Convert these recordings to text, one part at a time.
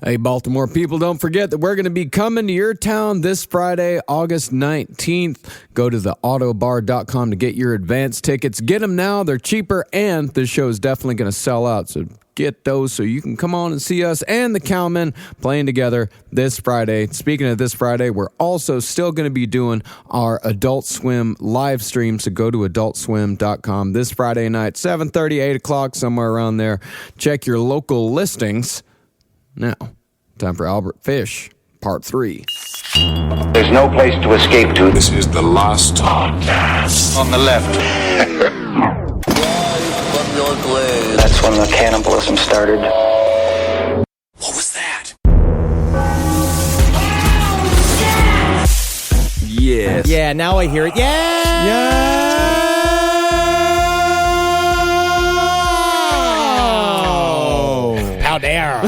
Hey, Baltimore people, don't forget that we're going to be coming to your town this Friday, August 19th. Go to theautobar.com to get your advance tickets. Get them now. They're cheaper, and the show is definitely going to sell out. So get those so you can come on and see us and the Cowmen playing together this Friday. Speaking of this Friday, we're also still going to be doing our Adult Swim live stream. So go to adultswim.com this Friday night, 7:30, 8 o'clock, somewhere around there. Check your local listings. Now, time for Albert Fish, Part 3. There's no place to escape to. This is the last podcast. On the left. That's when the cannibalism started. What was that? Yes. Yeah, now I hear it. Yeah! Yeah! How dare.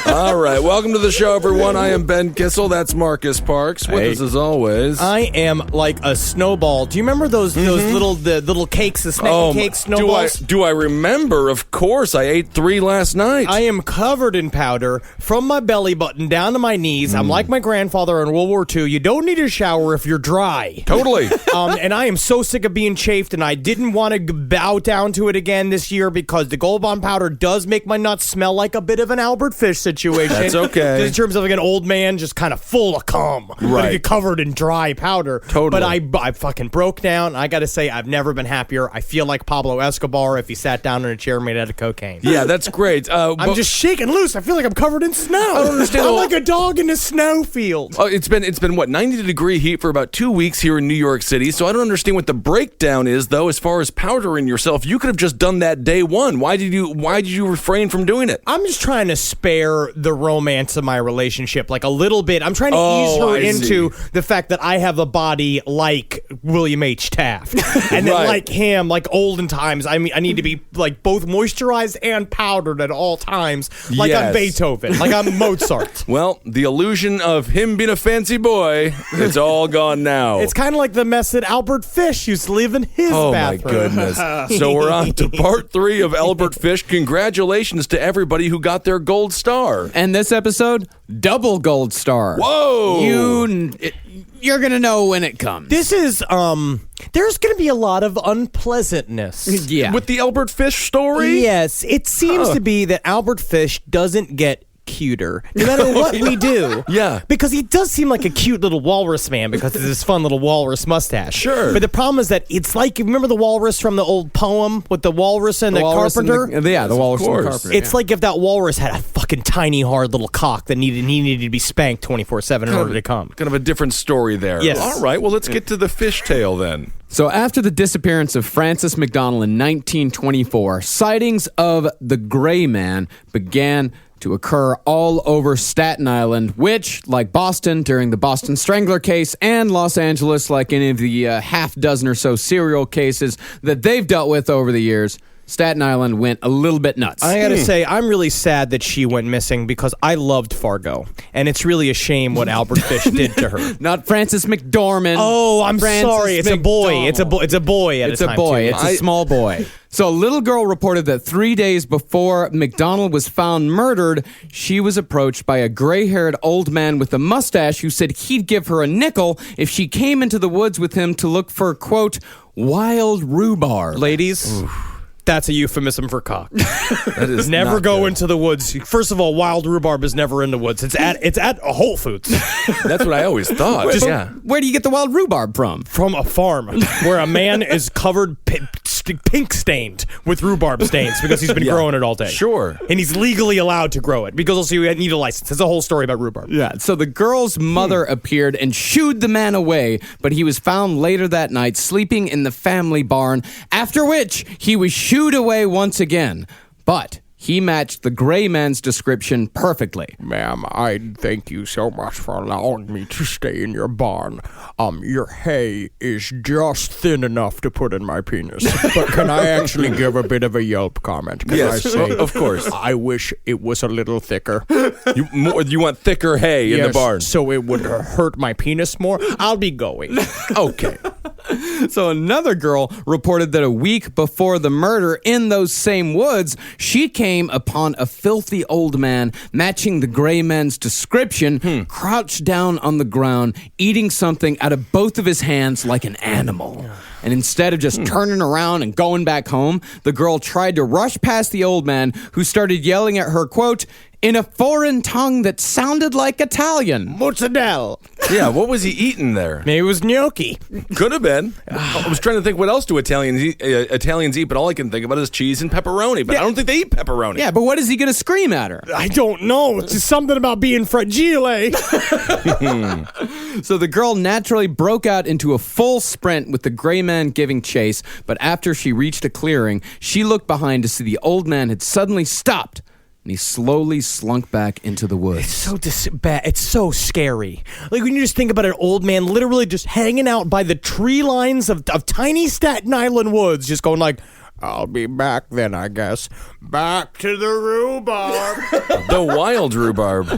All right, welcome to the show, everyone. I am Ben Kissel. That's Marcus Parks. With us as always. I am like a snowball. Do you remember those little cakes, the snack cake snowballs? Do I remember? Of course. I ate 3 last night. I am covered in powder from my belly button down to my knees. I'm like my grandfather in World War II. You don't need a shower if you're dry. Totally. And I am so sick of being chafed, and I didn't want to bow down to it again this year because the Gold Bond powder does make my nuts smell like a bit of an Albert Fish situation. That's okay. Just in terms of like an old man just kind of full of cum. Right. But get covered in dry powder. Totally. But I fucking broke down. I got to say, I've never been happier. I feel like Pablo Escobar if he sat down in a chair made out of cocaine. Yeah, that's great. I'm just shaking loose. I feel like I'm covered in snow. I don't understand. I'm like a dog in a snowfield. It's been what, 90-degree heat for about 2 weeks here in New York City, so I don't understand what the breakdown is, though, as far as powdering yourself. You could have just done that day one. Why did you refrain from doing it? I'm just trying to spare the romance of my relationship like a little bit. I'm trying to ease her into the fact that I have a body like William H. Taft. And then like him, like olden times, I need to be like both moisturized and powdered at all times. Like I'm Beethoven, like I'm Mozart. Well, the illusion of him being a fancy boy, it's all gone now. It's kind of like the mess that Albert Fish used to live in his bathroom. My goodness. So we're on to part 3 of Albert Fish. Congratulations to everybody who got their gold star. And this episode, double gold star. Whoa! You're going to know when it comes. This is, there's going to be a lot of unpleasantness. Yeah. With the Albert Fish story? Yes, it seems to be that Albert Fish doesn't get cuter no matter what we do. Yeah. Because he does seem like a cute little walrus man because of this fun little walrus mustache. Sure. But the problem is that it's like, remember the walrus from the old poem with the walrus and the carpenter? The walrus and the carpenter. It's like if that walrus had a fucking tiny hard little cock that needed to be spanked 24/7 in order to come. Kind of a different story there. Yes. All right, well, let's get to the fish tale then. So after the disappearance of Francis McDonald in 1924, sightings of the Gray Man began to occur all over Staten Island, which, like Boston during the Boston Strangler case and Los Angeles, like any of the half dozen or so serial cases that they've dealt with over the years, Staten Island went a little bit nuts. I gotta say, I'm really sad that she went missing because I loved Fargo, and it's really a shame what Albert Fish did to her. Not Francis McDormand. Oh, I'm Francis sorry. It's a boy. It's a boy. It's a boy. It's a boy. It's a small boy. So a little girl reported that 3 days before McDonald was found murdered, she was approached by a gray-haired old man with a mustache who said he'd give her a nickel if she came into the woods with him to look for, quote, wild rhubarb. Ladies. Oof. That's a euphemism for cock. That is never not go good. into the woods. First of all, wild rhubarb is never in the woods. It's at a Whole Foods. That's what I always thought. Where do you get the wild rhubarb from? From a farm where a man is covered pink stained with rhubarb stains because he's been growing it all day. Sure. And he's legally allowed to grow it because also you need a license. It's a whole story about rhubarb. Yeah, so the girl's mother appeared and shooed the man away, but he was found later that night sleeping in the family barn, after which he was shooed away once again. But he matched the gray man's description perfectly. Ma'am, I thank you so much for allowing me to stay in your barn. Your hay is just thin enough to put in my penis. But can I actually give a bit of a Yelp comment? Can I say, of course. I wish it was a little thicker. You want thicker hay in the barn. So it would hurt my penis more? I'll be going. Okay. So another girl reported that a week before the murder in those same woods, she came upon a filthy old man matching the gray man's description, crouched down on the ground, eating something out of both of his hands like an animal. And instead of just turning around and going back home, the girl tried to rush past the old man, who started yelling at her, quote, in a foreign tongue that sounded like Italian. Mozzarella. Yeah, what was he eating there? Maybe it was gnocchi. Could have been. I was trying to think what else do Italians eat, but all I can think about is cheese and pepperoni. But I don't think they eat pepperoni. Yeah, but what is he going to scream at her? I don't know. It's just something about being fragile. So the girl naturally broke out into a full sprint with the gray man giving chase, but after she reached a clearing, she looked behind to see the old man had suddenly stopped, and he slowly slunk back into the woods. It's so scary. Like when you just think about an old man literally just hanging out by the tree lines of tiny Staten Island woods, just going like, I'll be back then, I guess. Back to the rhubarb. The wild rhubarb.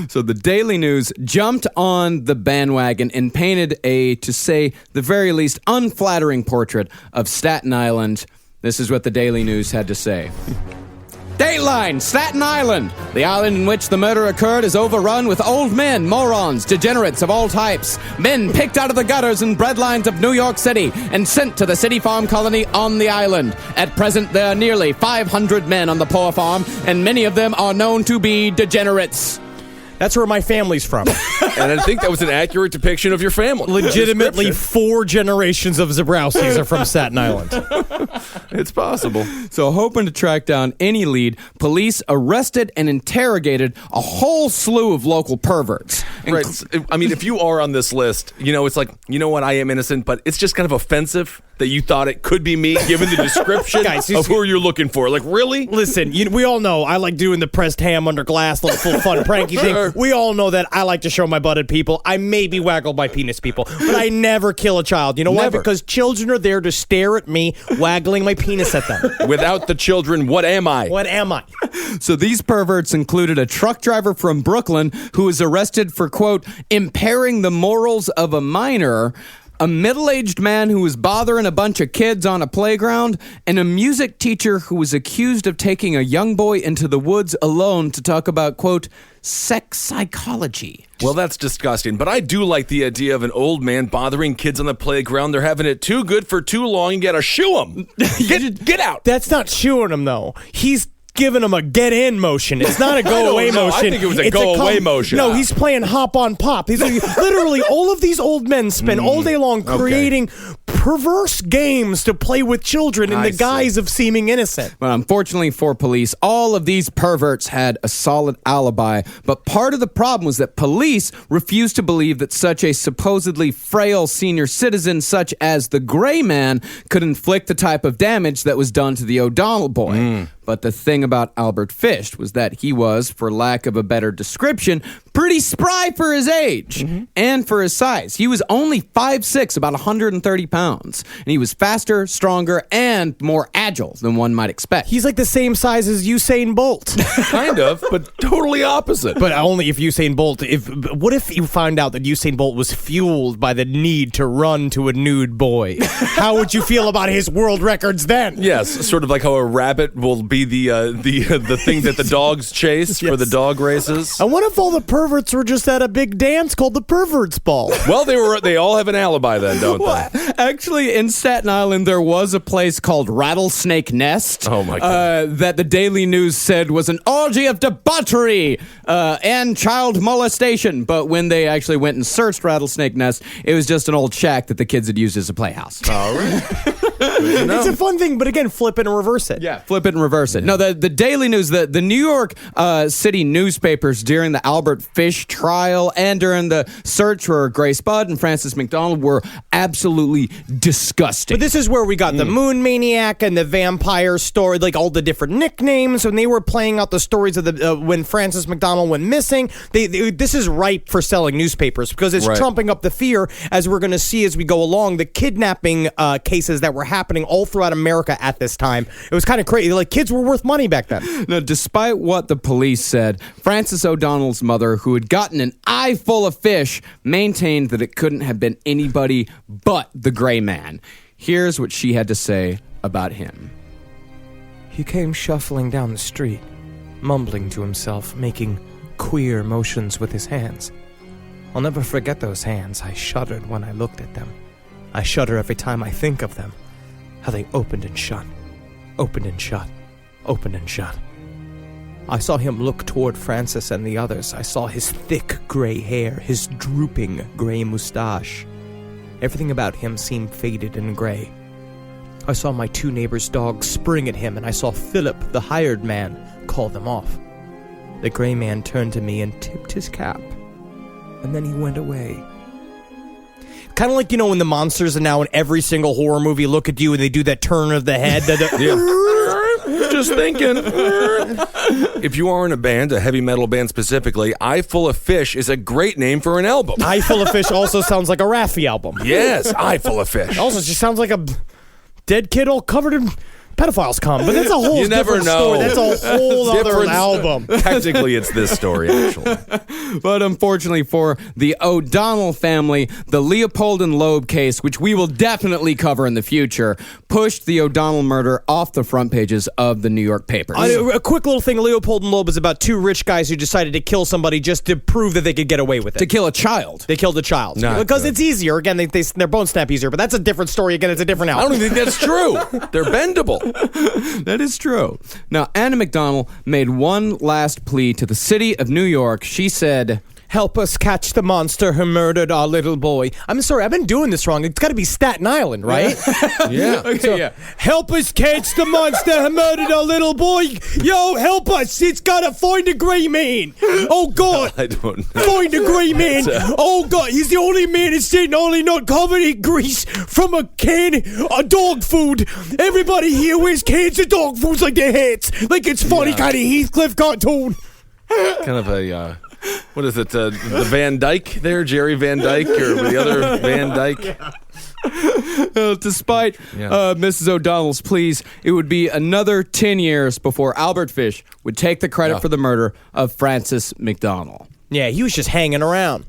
So the Daily News jumped on the bandwagon and painted a, to say the very least, unflattering portrait of Staten Island. This is what the Daily News had to say. Dateline, Staten Island. The island in which the murder occurred is overrun with old men, morons, degenerates of all types. Men picked out of the gutters and breadlines of New York City and sent to the city farm colony on the island. At present, there are nearly 500 men on the poor farm, and many of them are known to be degenerates. That's where my family's from. And I think that was an accurate depiction of your family. Legitimately, 4 generations of Zabrowskis are from Staten Island. It's possible. So hoping to track down any lead, police arrested and interrogated a whole slew of local perverts. Right. I mean, if you are on this list, it's like, you know what, I am innocent, but it's just kind of offensive that you thought it could be me, given the description Guys, of who you're looking for. Like, really? Listen, we all know I like doing the pressed ham under glass, little full fun pranky thing. We all know that I like to show my butt at people. I maybe waggle my penis people, but I never kill a child. You know why? Because children are there to stare at me, waggling my penis at them. Without the children, what am I? What am I? So these perverts included a truck driver from Brooklyn who was arrested for, quote, impairing the morals of a minor, a middle-aged man who was bothering a bunch of kids on a playground, and a music teacher who was accused of taking a young boy into the woods alone to talk about, quote, sex psychology. Well, that's disgusting, but I do like the idea of an old man bothering kids on the playground. They're having it too good for too long. You gotta shoo them. Get out. That's not shooing them, though. He's giving him a get-in motion. It's not a go-away motion. I think it was a go-away motion. No, he's playing hop-on-pop. He's literally, all of these old men spend all day long creating perverse games to play with children in the guise of seeming innocent. But unfortunately for police, all of these perverts had a solid alibi. But part of the problem was that police refused to believe that such a supposedly frail senior citizen such as the Gray Man could inflict the type of damage that was done to the O'Donnell boy. But the thing about Albert Fish was that he was, for lack of a better description, pretty spry for his age and for his size. He was only 5'6", about 130 pounds. And he was faster, stronger, and more agile than one might expect. He's like the same size as Usain Bolt. Kind of, but totally opposite. But only if Usain Bolt... What if you found out that Usain Bolt was fueled by the need to run to a nude boy? How would you feel about his world records then? Yes, sort of like how a rabbit will be the thing that the dogs chase for the dog races. And what if all the perverts were just at a big dance called the Perverts Ball? Well, they all have an alibi then, don't they? Actually, in Staten Island, there was a place called Rattlesnake Nest. Oh, my God. That the Daily News said was an orgy of debauchery and child molestation. But when they actually went and searched Rattlesnake Nest, it was just an old shack that the kids had used as a playhouse. All right. It's a fun thing, but again, flip it and reverse it. Yeah, flip it and reverse it. No, the Daily News, the New York City newspapers during the Albert Fish trial and during the search for Grace Budd and Francis McDonald were absolutely disgusting. But this is where we got the Moon Maniac and the vampire story, like all the different nicknames. When they were playing out the stories of the when Francis McDonald went missing, this is ripe for selling newspapers because it's trumping up the fear, as we're going to see as we go along, the kidnapping cases that were happening all throughout America at this time. It was kind of crazy. Like, kids were worth money back then. Now, despite what the police said, Frances O'Donnell's mother, who had gotten an eye full of fish, maintained that it couldn't have been anybody but the Gray Man. Here's what she had to say about him. He came shuffling down the street, mumbling to himself, making queer motions with his hands. I'll never forget those hands. I shuddered when I looked at them. I shudder every time I think of them. How they opened and shut, opened and shut, opened and shut. I saw him look toward Francis and the others. I saw his thick gray hair, his drooping gray mustache. Everything about him seemed faded and gray. I saw my 2 neighbors' dogs spring at him, and I saw Philip, the hired man, call them off. The Gray Man turned to me and tipped his cap, and then he went away. Kind of like, when the monsters are now in every single horror movie look at you and they do that turn of the head. Just thinking. If you are in a band, a heavy metal band specifically, Eye Full of Fish is a great name for an album. Eye Full of Fish also sounds like a Raffi album. Yes, Eye Full of Fish. Also just sounds like a dead kid all covered in pedophiles come. But that's a whole You never different know. story. That's a whole other album. Technically, it's this story, actually. But unfortunately for the O'Donnell family, the Leopold and Loeb case, which we will definitely cover in the future, pushed the O'Donnell murder off the front pages of the New York papers. A quick little thing, Leopold and Loeb is about 2 rich guys who decided to kill somebody just to prove that they could get away with it. To kill a child. They killed a child. Not Because good. it's easier. Again, their bones snap easier, but that's a different story. Again, it's a different I album. don't even think that's true. They're bendable. That is true. Now, Anna McDonnell made one last plea to the city of New York. She said, Help us catch the monster who murdered our little boy. I'm sorry, I've been doing this wrong. It's got to be Staten Island, right? Yeah. okay, yeah. Help us catch the monster who murdered our little boy. Yo, help us. It's got to find the Gray Man. Oh, God. I don't know. Find the Gray Man. Oh, God. He's the only man that's sitting only not covered in grease from a can of dog food. Everybody here wears cans of dog foods like their hats. Like it's funny kind of Heathcliff cartoon. Kind of a, what is it, the Van Dyke there? Jerry Van Dyke or the other Van Dyke? Despite Mrs. O'Donnell's pleas, it would be another 10 years before Albert Fish would take the credit for the murder of Frances McDonnell. Yeah, he was just hanging around.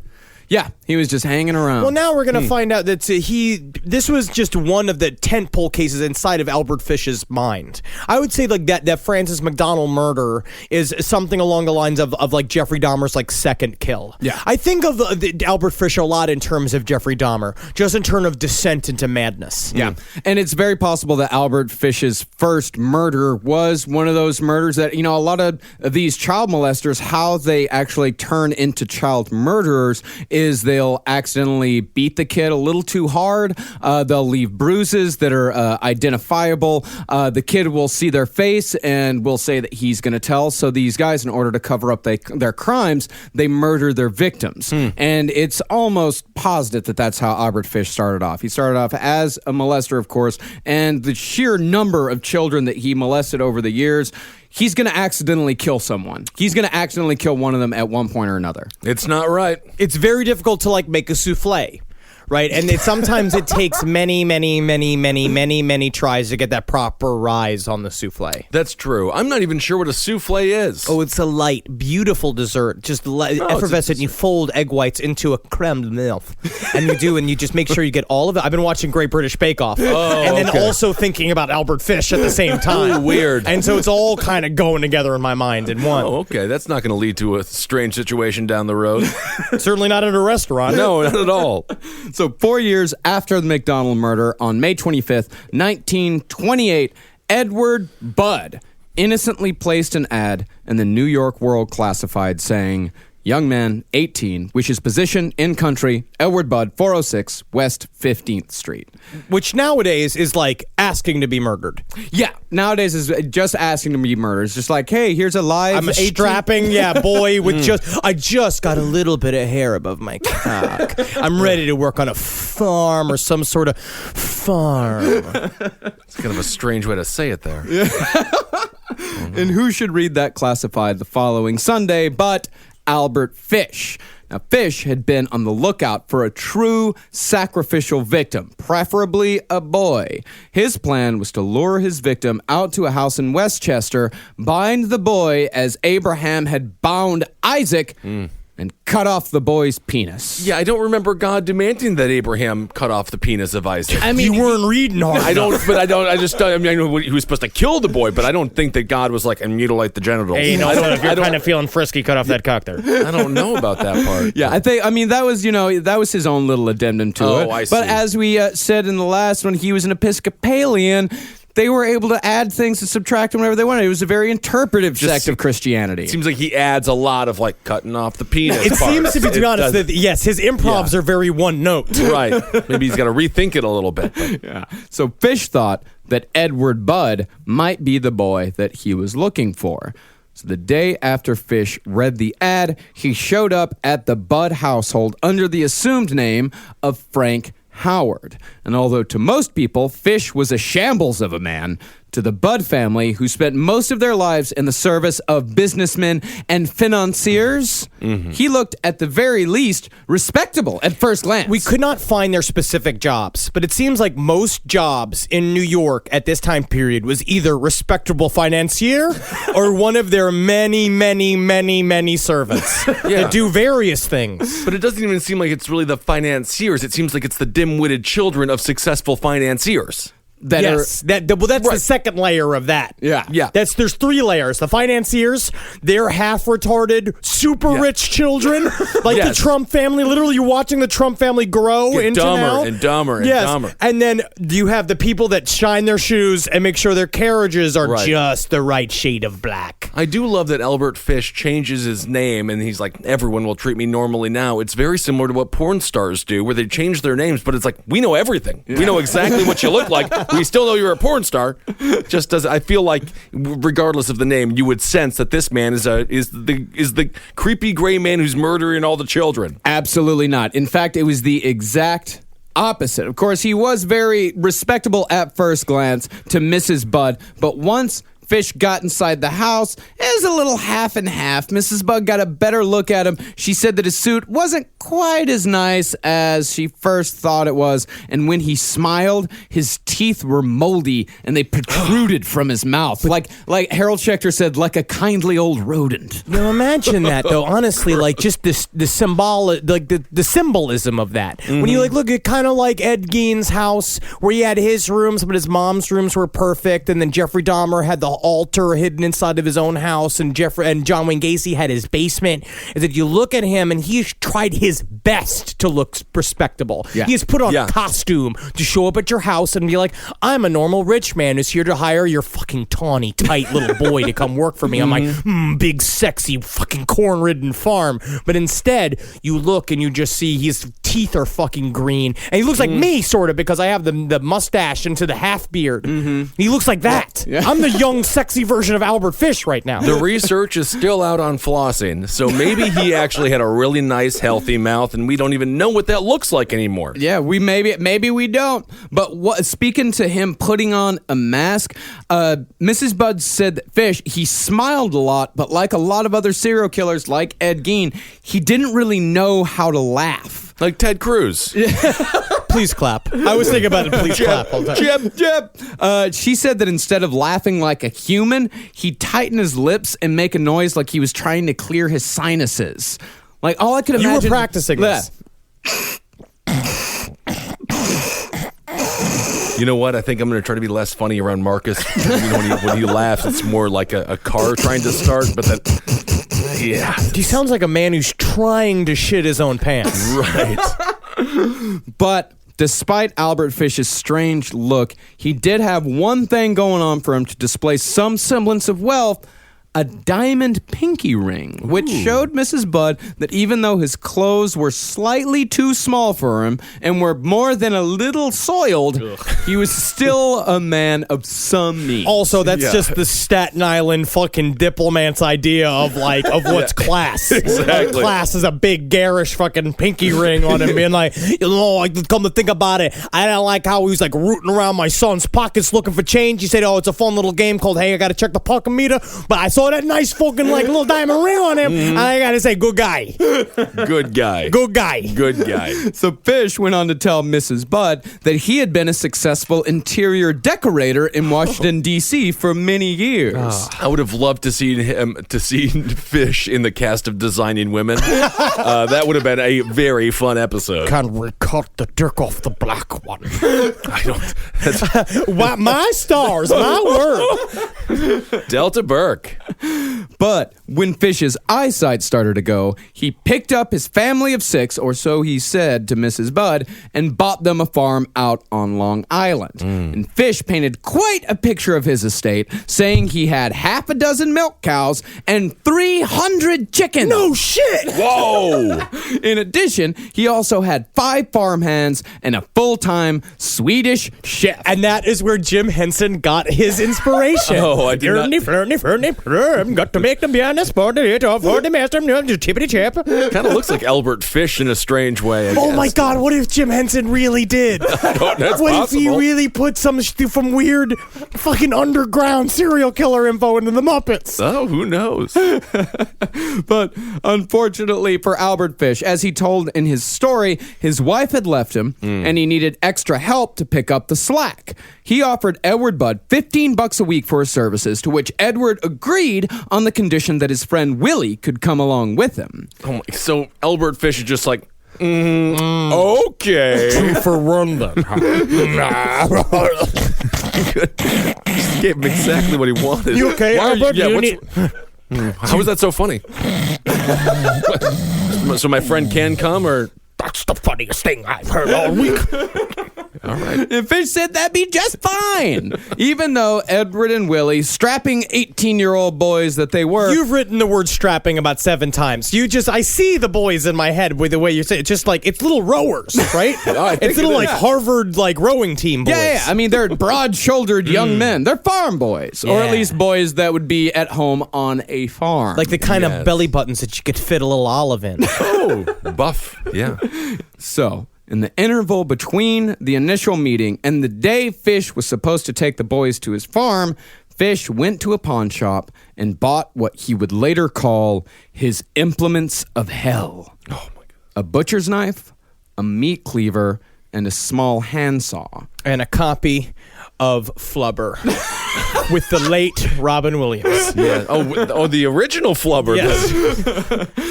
Yeah, he was just hanging around. Well, now we're going to find out that this was just one of the tentpole cases inside of Albert Fish's mind. I would say like that Frances McDonnell murder is something along the lines of like Jeffrey Dahmer's like second kill. Yeah. I think of the Albert Fish a lot in terms of Jeffrey Dahmer, just in terms of descent into madness. Yeah. And it's very possible that Albert Fish's first murder was one of those murders that, a lot of these child molesters, how they actually turn into child murderers is they'll accidentally beat the kid a little too hard. They'll leave bruises that are identifiable. The kid will see their face and will say that he's going to tell. So these guys, in order to cover up their crimes, they murder their victims. And it's almost positive that that's how Albert Fish started off. He started off as a molester, of course, and the sheer number of children that he molested over the years, he's going to accidentally kill someone. He's going to accidentally kill one of them at one point or another. It's not right. It's very difficult to like make a souffle. Right, and sometimes it takes many tries to get that proper rise on the souffle. That's true. I'm not even sure what a souffle is. Oh, it's a light, beautiful dessert. Just effervescent. You fold egg whites into a creme de milk, and you just make sure you get all of it. I've been watching Great British Bake Off, and then also thinking about Albert Fish at the same time. Ooh, weird. And so it's all kind of going together in my mind in one. Oh, okay. That's not going to lead to a strange situation down the road. Certainly not at a restaurant. No, not at all. So 4 years after the McDonnell murder, on May 25th, 1928, Edward Budd innocently placed an ad in the New York World Classified saying, "Young man, 18, wishes position in country, Edward Budd, 406 West 15th Street." Which nowadays is like asking to be murdered. Yeah, nowadays is just asking to be murdered. It's just like, hey, here's a live I'm a 18 strapping, boy with I just got a little bit of hair above my cock. I'm ready to work on a farm or some sort of farm. It's kind of a strange way to say it there. And who should read that classified the following Sunday but Albert Fish. Now, Fish had been on the lookout for a true sacrificial victim, preferably a boy. His plan was to lure his victim out to a house in Westchester, bind the boy as Abraham had bound Isaac, and cut off the boy's penis. Yeah, I don't remember God demanding that Abraham cut off the penis of Isaac. I mean, you weren't reading hard. I know he was supposed to kill the boy, but I don't think that God was like, and mutilate the genitals. Hey, if you're kind of feeling frisky, cut off that cock there. I don't know about that part. Yeah, that was his own little addendum to it. I see. But as we said in the last one, he was an Episcopalian. They were able to add things and subtract them whenever they wanted. It was a very interpretive sect of Christianity. It seems like he adds a lot of like cutting off the penis. It seems to be honest that yes, his improvs are very one note. Right. Maybe he's got to rethink it a little bit. Yeah. So Fish thought that Edward Budd might be the boy that he was looking for. So the day after Fish read the ad, he showed up at the Budd household under the assumed name of Frank Howard. And although to most people, Fish was a shambles of a man, to the Budd family, who spent most of their lives in the service of businessmen and financiers, he looked at the very least respectable at first glance. We could not find their specific jobs, but it seems like most jobs in New York at this time period was either respectable financier or one of their many, many, many, many servants that do various things. But it doesn't even seem like it's really the financiers. It seems like it's the dim-witted children of successful financiers. That's the second layer of that. Yeah. There's three layers. The financiers, they're half retarded, super rich children, like the Trump family. Literally, you're watching the Trump family grow Get into dumber now. and dumber and dumber. And then you have the people that shine their shoes and make sure their carriages are just the right shade of black. I do love that Albert Fish changes his name and he's like, everyone will treat me normally now. It's very similar to what porn stars do, where they change their names, but it's like, we know everything. We know exactly what you look like. We still know you're a porn star. Just does I feel like, regardless of the name, you would sense that this man is the creepy gray man who's murdering all the children. Absolutely not. In fact, it was the exact opposite. Of course, he was very respectable at first glance to Mrs. Budd, but once Fish got inside the house, it was a little half and half. Mrs. Budd got a better look at him. She said that his suit wasn't quite as nice as she first thought it was, and when he smiled, his teeth were moldy and they protruded from his mouth. Like Harold Schechter said, like a kindly old rodent. Now imagine that though, honestly, like just the symbolism of that. When you look at kind of like Ed Gein's house, where he had his rooms, but his mom's rooms were perfect, and then Jeffrey Dahmer had the altar hidden inside of his own house, and John Wayne Gacy had his basement. Is that you look at him and he's tried his best to look respectable. Yeah. He's put on a costume to show up at your house and be like, I'm a normal rich man who's here to hire your fucking tawny, tight little boy to come work for me on my big, sexy, fucking corn-ridden farm. But instead, you look and you just see his teeth are fucking green. And he looks like me, sort of, because I have the mustache into the half beard. He looks like that. Yeah. I'm the young, sexy version of Albert Fish right now. The research is still out on flossing, so maybe he actually had a really nice, healthy mouth, and we don't even know what that looks like anymore. Yeah, maybe we don't. But speaking to him putting on a mask, Mrs. Budd said that Fish, he smiled a lot, but like a lot of other serial killers like Ed Gein, he didn't really know how to laugh. Like Ted Cruz. Please clap. I was thinking about it. Please clap all the time. Jeb. She said that instead of laughing like a human, he'd tighten his lips and make a noise like he was trying to clear his sinuses. Like, all I could imagine... You were practicing this. You know what? I think I'm going to try to be less funny around Marcus. When he laughs, it's more like a car trying to start, but that... Yeah. He sounds like a man who's trying to shit his own pants. Right. But despite Albert Fish's strange look, he did have one thing going on for him to display some semblance of wealth: a diamond pinky ring, which showed Mrs. Budd that even though his clothes were slightly too small for him and were more than a little soiled, he was still a man of some means. Also, that's just the Staten Island fucking diplomat's idea of what's class. Exactly. Class is a big garish fucking pinky ring on him, being like, come to think about it, I don't like how he was like rooting around my son's pockets looking for change. He said, it's a fun little game called, hey, I got to check the pocket meter, but I saw saw that nice fucking like little diamond ring on him. I gotta say, good guy. Good guy. Good guy. Good guy. So Fish went on to tell Mrs. Budd that he had been a successful interior decorator in Washington, D.C. for many years. I would have loved to see Fish in the cast of Designing Women. That would have been a very fun episode. Can we cut the dick off the black one? I don't. What, my stars, my word. Delta Burke. But when Fish's eyesight started to go, he picked up his family of 6, or so he said to Mrs. Budd, and bought them a farm out on Long Island. And Fish painted quite a picture of his estate, saying he had half a dozen milk cows and 300 chickens. No shit. Whoa. In addition, he also had 5 farmhands and a full-time Swedish chef. And that is where Jim Henson got his inspiration. Oh, I did not. Got to make them be honest for the master, chippity chip. Kind of looks like Albert Fish in a strange way. Oh my God, what if Jim Henson really did? That's what possible. if he really put some weird fucking underground serial killer info into the Muppets? Oh, who knows? But unfortunately for Albert Fish, as he told in his story, his wife had left him and he needed extra help to pick up the slack. He offered Edward Budd $15 a week for his services, to which Edward agreed on the condition that his friend Willie could come along with him. Oh, so Albert Fish is just like, okay. 2 for 1 then. Just gave him exactly what he wanted. You okay, Albert? How is that so funny? So my friend can come, or That's the funniest thing I've heard all week. all right? And Fish said that'd be just fine. Even though Edward and Willie, strapping 18-year-old boys that they were. You've written the word strapping about 7 times. I see the boys in my head with the way you say it. Just like, it's little rowers, right? It's little like Harvard like rowing team boys. Yeah. I mean, they're broad-shouldered young men. They're farm boys, or at Yeah. least boys that would be at home on a farm. Like the kind of belly buttons that you could fit a little olive in. Oh, buff. Yeah. So, in the interval between the initial meeting and the day Fish was supposed to take the boys to his farm, Fish went to a pawn shop and bought what he would later call his implements of hell. Oh my God. A butcher's knife, a meat cleaver, and a small handsaw. And a copy of Flubber with the late Robin Williams. Yeah. Oh, the original Flubber. Yes.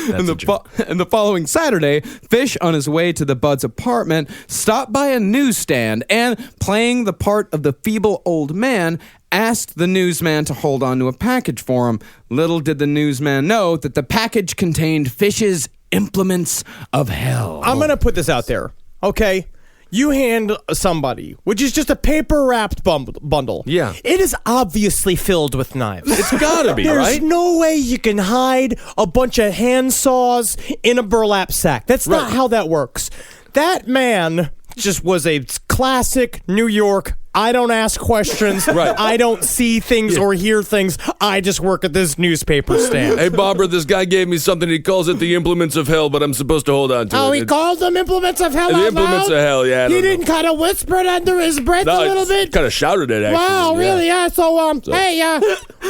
And the following Saturday, Fish, on his way to the Bud's apartment, stopped by a newsstand and, playing the part of the feeble old man, asked the newsman to hold on to a package for him. Little did the newsman know that the package contained Fish's implements of hell. I'm going to put this out there, okay? You hand somebody, which is just a paper-wrapped bundle. Yeah. It is obviously filled with knives. It's gotta be, There's right? no way you can hide a bunch of hand saws in a burlap sack. That's not how that works. That man just was a classic New York, I don't ask questions, I don't see things or hear things, I just work at this newspaper stand. Hey, Barbara, this guy gave me something. He calls it the implements of hell, but I'm supposed to hold on to it. Oh, he called them implements of hell. The implements of hell, yeah. I He don't know. didn't kind of whisper it under his breath a little bit. Kind of shouted it, actually. Wow, yeah. really? Yeah. So, hey,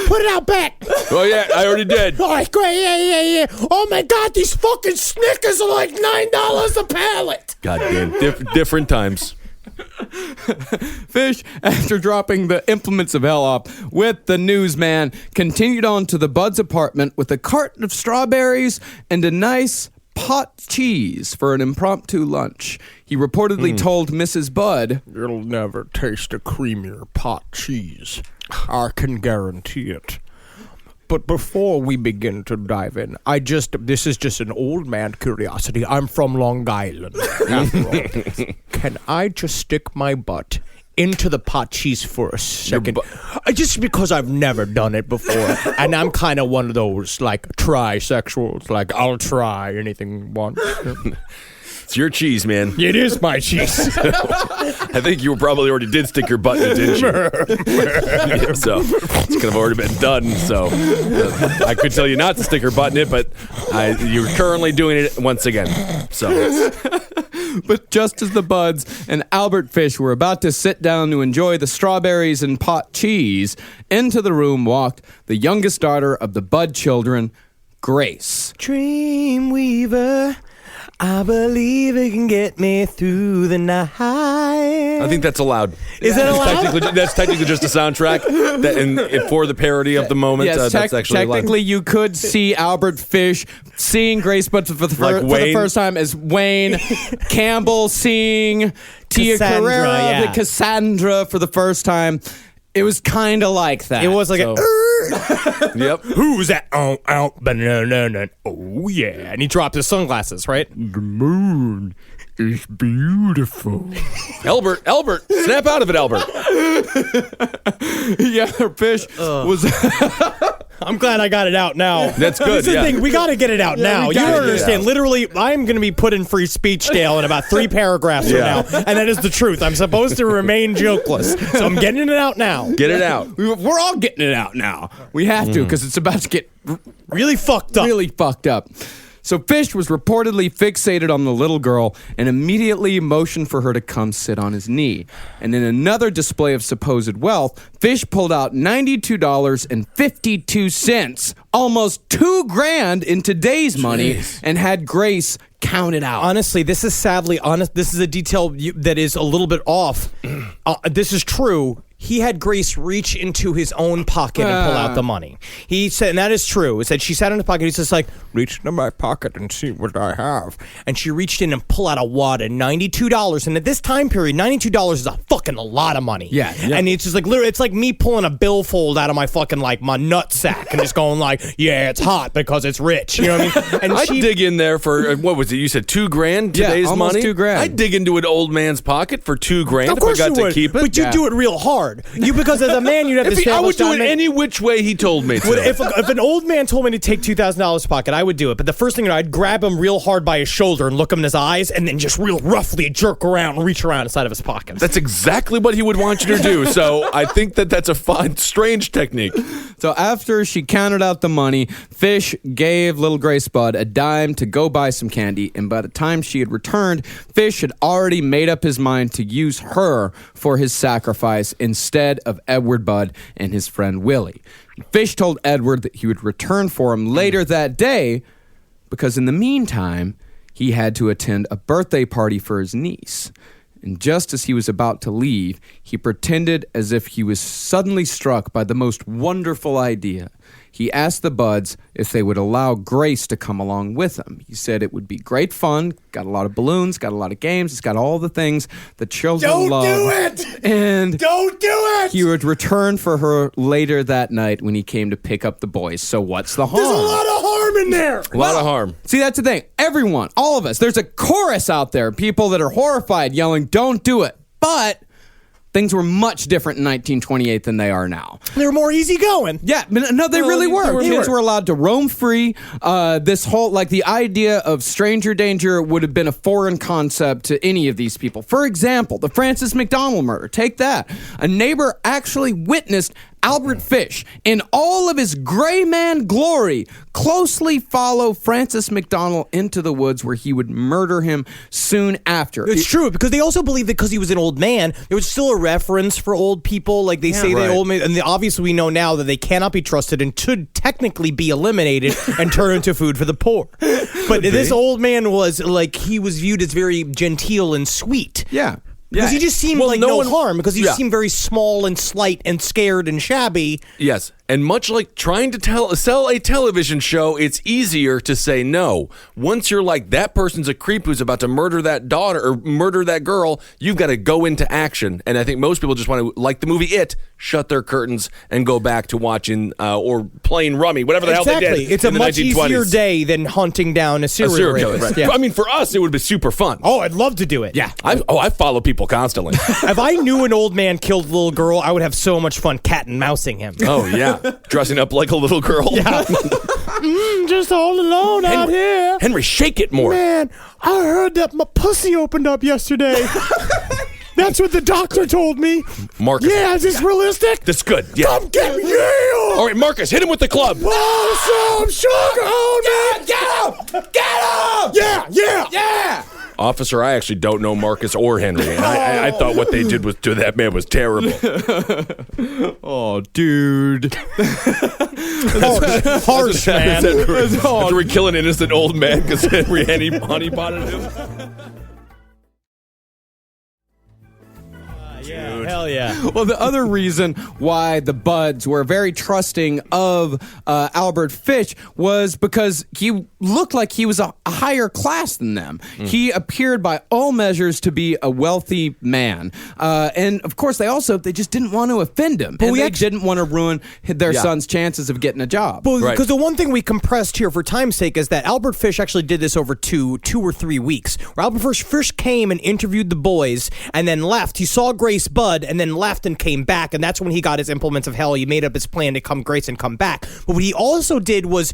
put it out back. Oh, yeah, I already did. All right, great. Yeah. Oh my God, these fucking Snickers are like $9 a pallet. Goddamn, different times. Fish, after dropping the implements of hell off with the newsman, continued on to the Bud's apartment with a carton of strawberries and a nice pot cheese for an impromptu lunch. He reportedly told Mrs. Budd, You'll never taste a creamier pot cheese. I can guarantee it. But before we begin to dive in, this is just an old man curiosity. I'm from Long Island, after all. Can I just stick my butt into the pot cheese for a second? Just because I've never done it before. And I'm kind of one of those, like, trisexuals. Like, I'll try anything once. It's your cheese, man. It is my cheese. I think you probably already did stick your butt in it, didn't you? So it's kind of already been done. So I could tell you not to stick your butt in it, but you're currently doing it once again. So But just as the Buds and Albert Fish were about to sit down to enjoy the strawberries and pot cheese, into the room walked the youngest daughter of the Bud children, Grace. Dreamweaver, I believe it can get me through the night. I think that's allowed. Is that allowed? That's technically just a soundtrack for the parody of the moment. Yes, that's actually technically you could see Albert Fish seeing Grace Buds for the first time as Wayne, Campbell seeing Tia Cassandra, Carrera, the Cassandra for the first time. It was kind of like that. It was like Yep. Who's that? Oh, banana. Oh, yeah. And he dropped his sunglasses, right? The moon is beautiful. Albert, snap out of it, Albert. Yeah, Fish was... I'm glad I got it out now. That's good. This is the thing. We got to get it out now. You don't understand. Literally, I'm going to be put in free speech jail in about 3 paragraphs from now. And that is the truth. I'm supposed to remain jokeless. So I'm getting it out now. Get it out. We're all getting it out now. We have to because it's about to get really fucked up. Really fucked up. So Fish was reportedly fixated on the little girl and immediately motioned for her to come sit on his knee. And in another display of supposed wealth, Fish pulled out $92.52, almost $2,000 in today's money, and had Grace count it out. Honestly, this is sadly honest. This is a detail that is a little bit off. This is true. He had Grace reach into his own pocket and pull out the money. He said, and that is true. He said she sat in his pocket. He's just like, reach into my pocket and see what I have. And she reached in and pulled out a wad of $92. And at this time period, $92 is a fucking lot of money. Yeah. And it's just like, literally, it's like me pulling a billfold out of my fucking, like, my nut sack and just going like, yeah, it's hot because it's rich. You know what I mean? And I'd dig in there for, what was it? You said $2,000 today's almost money? $2,000. I'd dig into an old man's pocket for $2,000 of course if I got you would, to keep it. but you do it real hard. Because as a man, you'd have to I would establish do it any which way he told me to. If an old man told me to take $2,000 pocket, I would do it. But the first thing, I'd grab him real hard by his shoulder and look him in his eyes, and then just real roughly jerk around and reach around inside of his pockets. That's exactly what he would want you to do. So I think that's a fun, strange technique. So after she counted out the money, Fish gave little Grace Bud a dime to go buy some candy, and by the time she had returned, Fish had already made up his mind to use her for his sacrifice instead of Edward Bud and his friend Willie. Fish told Edward that he would return for him later that day because in the meantime, he had to attend a birthday party for his niece. And just as he was about to leave, he pretended as if he was suddenly struck by the most wonderful idea. He asked the Buds if they would allow Grace to come along with him. He said it would be great fun, got a lot of balloons, got a lot of games, it's got all the things that children love. Don't do it! And don't do it! He would return for her later that night when he came to pick up the boys. So what's the harm? There's a lot of harm in there! A lot of harm. See, that's the thing. Everyone, all of us, there's a chorus out there, people that are horrified yelling, don't do it. But things were much different in 1928 than they are now. They were more easygoing. Yeah, no, they really were. Kids were allowed to roam free. This whole, like, the idea of stranger danger would have been a foreign concept to any of these people. For example, the Francis McDonald murder. Take that. A neighbor actually witnessed Albert Fish, in all of his gray man glory, closely follow Francis McDonald into the woods where he would murder him soon after. It's true, because they also believe that because he was an old man, there was still a reference for old people. Like they say they old men, and obviously we know now that they cannot be trusted and should technically be eliminated and turned into food for the poor. But this old man was like, he was viewed as very genteel and sweet. Yeah. Because he just seemed like no harm, because he seemed very small and slight and scared and shabby. Yes, and much like trying to sell a television show, it's easier to say no. Once you're like, that person's a creep who's about to murder that daughter or murder that girl, you've got to go into action. And I think most people just want to, like the movie It, shut their curtains and go back to watching or playing rummy, whatever the hell they did. It's a much easier day than hunting down a serial rapist. Right. Yeah. I mean, for us, it would be super fun. Oh, I'd love to do it. Yeah. I follow people constantly. If I knew an old man killed a little girl, I would have so much fun cat and mousing him. Oh, yeah. Dressing up like a little girl. Yeah. Just all alone out here. Henry, shake it more. Man, I heard that my pussy opened up yesterday. That's what the doctor told me. Marcus. Yeah, is this realistic? That's good. Yeah. Come get me. Yeah. All right, Marcus, hit him with the club. Oh, some sugar on me. Get him! Get him! Yeah. Yeah! Officer, I actually don't know Marcus or Henry, and I thought what they did to that man was terrible. Oh, dude. Harsh, man. After we kill an innocent old man because Henry honeypotted him. Yeah, hell yeah. Well, the other reason why the Buds were very trusting of Albert Fish was because he looked like he was a higher class than them. He appeared by all measures to be a wealthy man. And, of course, they just didn't want to offend him. But they didn't want to ruin their son's chances of getting a job. Because the one thing we compressed here for time's sake is that Albert Fish actually did this over two or 3 weeks. Where Albert Fish came and interviewed the boys and then left. He saw Grace Bud and then left and came back, and that's when he got his implements of hell. He made up his plan to come Grace and come back. But what he also did was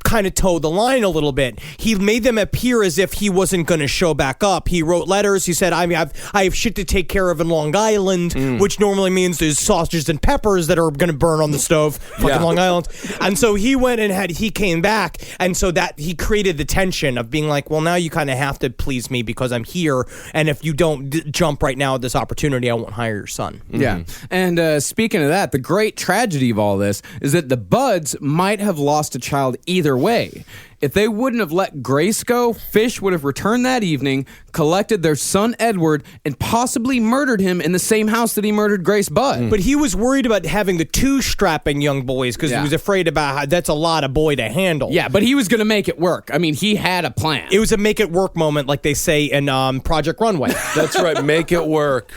kind of towed the line a little bit. He made them appear as if he wasn't going to show back up. He wrote letters. He said, I have shit to take care of in Long Island, which normally means there's sausages and peppers that are going to burn on the stove. Fucking Long Island. And so he went and he came back, and so that he created the tension of being like, well, now you kind of have to please me because I'm here, and if you don't jump right now at this opportunity, I won't hire your son. Yeah. And speaking of that, the great tragedy of all this is that the Buds might have lost a child either way. If they wouldn't have let Grace go, Fish would have returned that evening, collected their son Edward, and possibly murdered him in the same house that he murdered Grace Budd. But he was worried about having the two strapping young boys because he was afraid about how that's a lot of boy to handle. Yeah, but he was going to make it work. I mean, he had a plan. It was a make it work moment, like they say in Project Runway. That's right, make it work.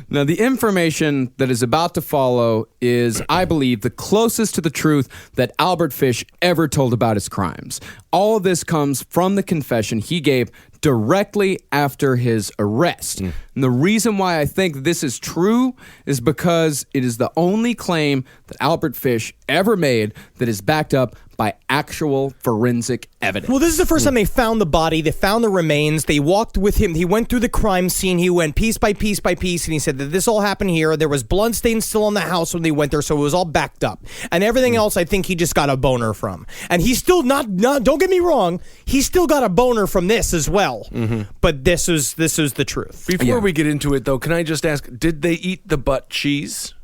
Now, the information that is about to follow is, I believe, the closest to the truth that Albert Fish ever told about his crimes. All of this comes from the confession he gave directly after his arrest. And the reason why I think this is true is because it is the only claim that Albert Fish ever made that is backed up by actual forensic evidence. Well, this is the first time they found the body. They found the remains. They walked with him. He went through the crime scene. He went piece by piece by piece, and he said that this all happened here. There was bloodstains still on the house when they went there, so it was all backed up. And everything else, I think he just got a boner from. And he's still not don't get me wrong, he still got a boner from this as well. But this is the truth. Before we get into it, though, can I just ask, did they eat the butt cheese?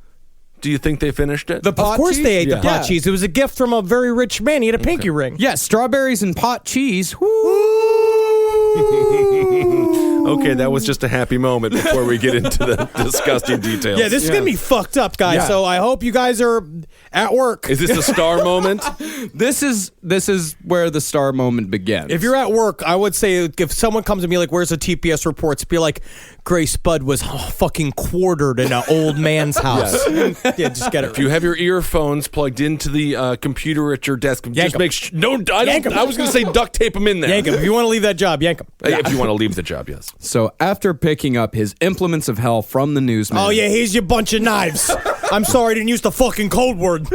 Do you think they finished it? The pot Of course cheese? they ate the pot cheese. It was a gift from a very rich man. He had a pinky ring. Yeah, strawberries and pot cheese. Okay, that was just a happy moment before we get into the disgusting details. Yeah, this is going to be fucked up, guys. So I hope you guys are at work. Is this a star moment? This is where the star moment begins. If you're at work, I would say if someone comes to me like, where's the TPS reports? Be like, Grace Bud was fucking quartered in an old man's house. Yeah, just get it. If you have your earphones plugged into the computer at your desk, just make sure. No, I was going to say duct tape them in there. Yank him. If you want to leave that job, yank him. If you want to leave the job, yes. So after picking up his implements of hell from the newsman... Oh, yeah, here's your bunch of knives. I'm sorry I didn't use the fucking code word.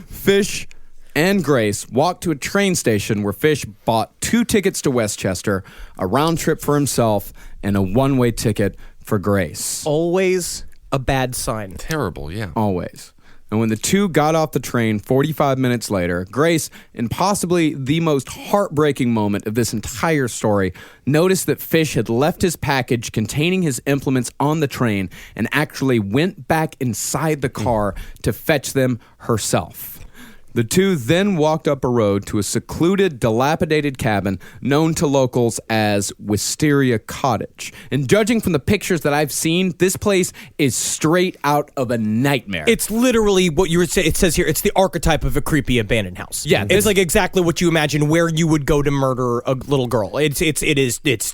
Fish and Grace walked to a train station where Fish bought 2 tickets to Westchester, a round trip for himself, and a one-way ticket for Grace. Always a bad sign. Terrible, yeah. Always. And when the two got off the train 45 minutes later, Grace, in possibly the most heartbreaking moment of this entire story, noticed that Fish had left his package containing his implements on the train and actually went back inside the car to fetch them herself. The two then walked up a road to a secluded, dilapidated cabin known to locals as Wysteria Cottage. And judging from the pictures that I've seen, this place is straight out of a nightmare. It's literally what you would say. It says here, it's the archetype of a creepy abandoned house. Yeah, it's like exactly what you imagine where you would go to murder a little girl. It's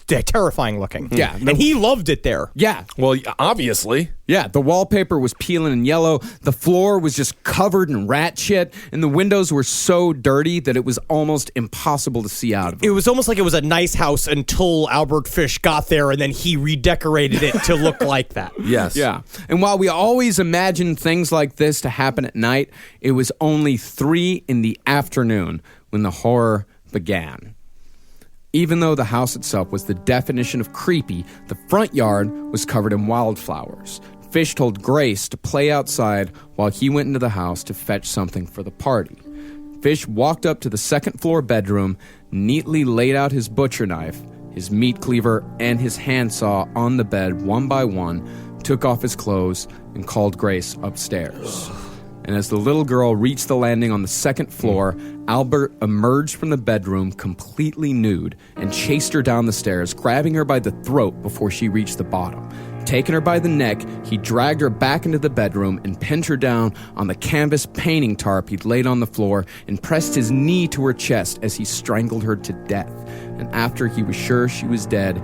terrifying looking. Yeah, and he loved it there. Yeah. Well, obviously. Yeah, the wallpaper was peeling and yellow. The floor was just covered in rat shit, and the windows were so dirty that it was almost impossible to see out of them. It was almost like it was a nice house until Albert Fish got there, and then he redecorated it to look like that. Yes. Yeah. And while we always imagine things like this to happen at night, it was only 3 in the afternoon when the horror began. Even though the house itself was the definition of creepy, the front yard was covered in wildflowers. Fish told Grace to play outside while he went into the house to fetch something for the party. Fish walked up to the second-floor bedroom, neatly laid out his butcher knife, his meat cleaver, and his handsaw on the bed one by one, took off his clothes, and called Grace upstairs. And as the little girl reached the landing on the second floor, Albert emerged from the bedroom completely nude and chased her down the stairs, grabbing her by the throat before she reached the bottom. Taking her by the neck, he dragged her back into the bedroom and pinned her down on the canvas painting tarp he'd laid on the floor and pressed his knee to her chest as he strangled her to death. And after he was sure she was dead,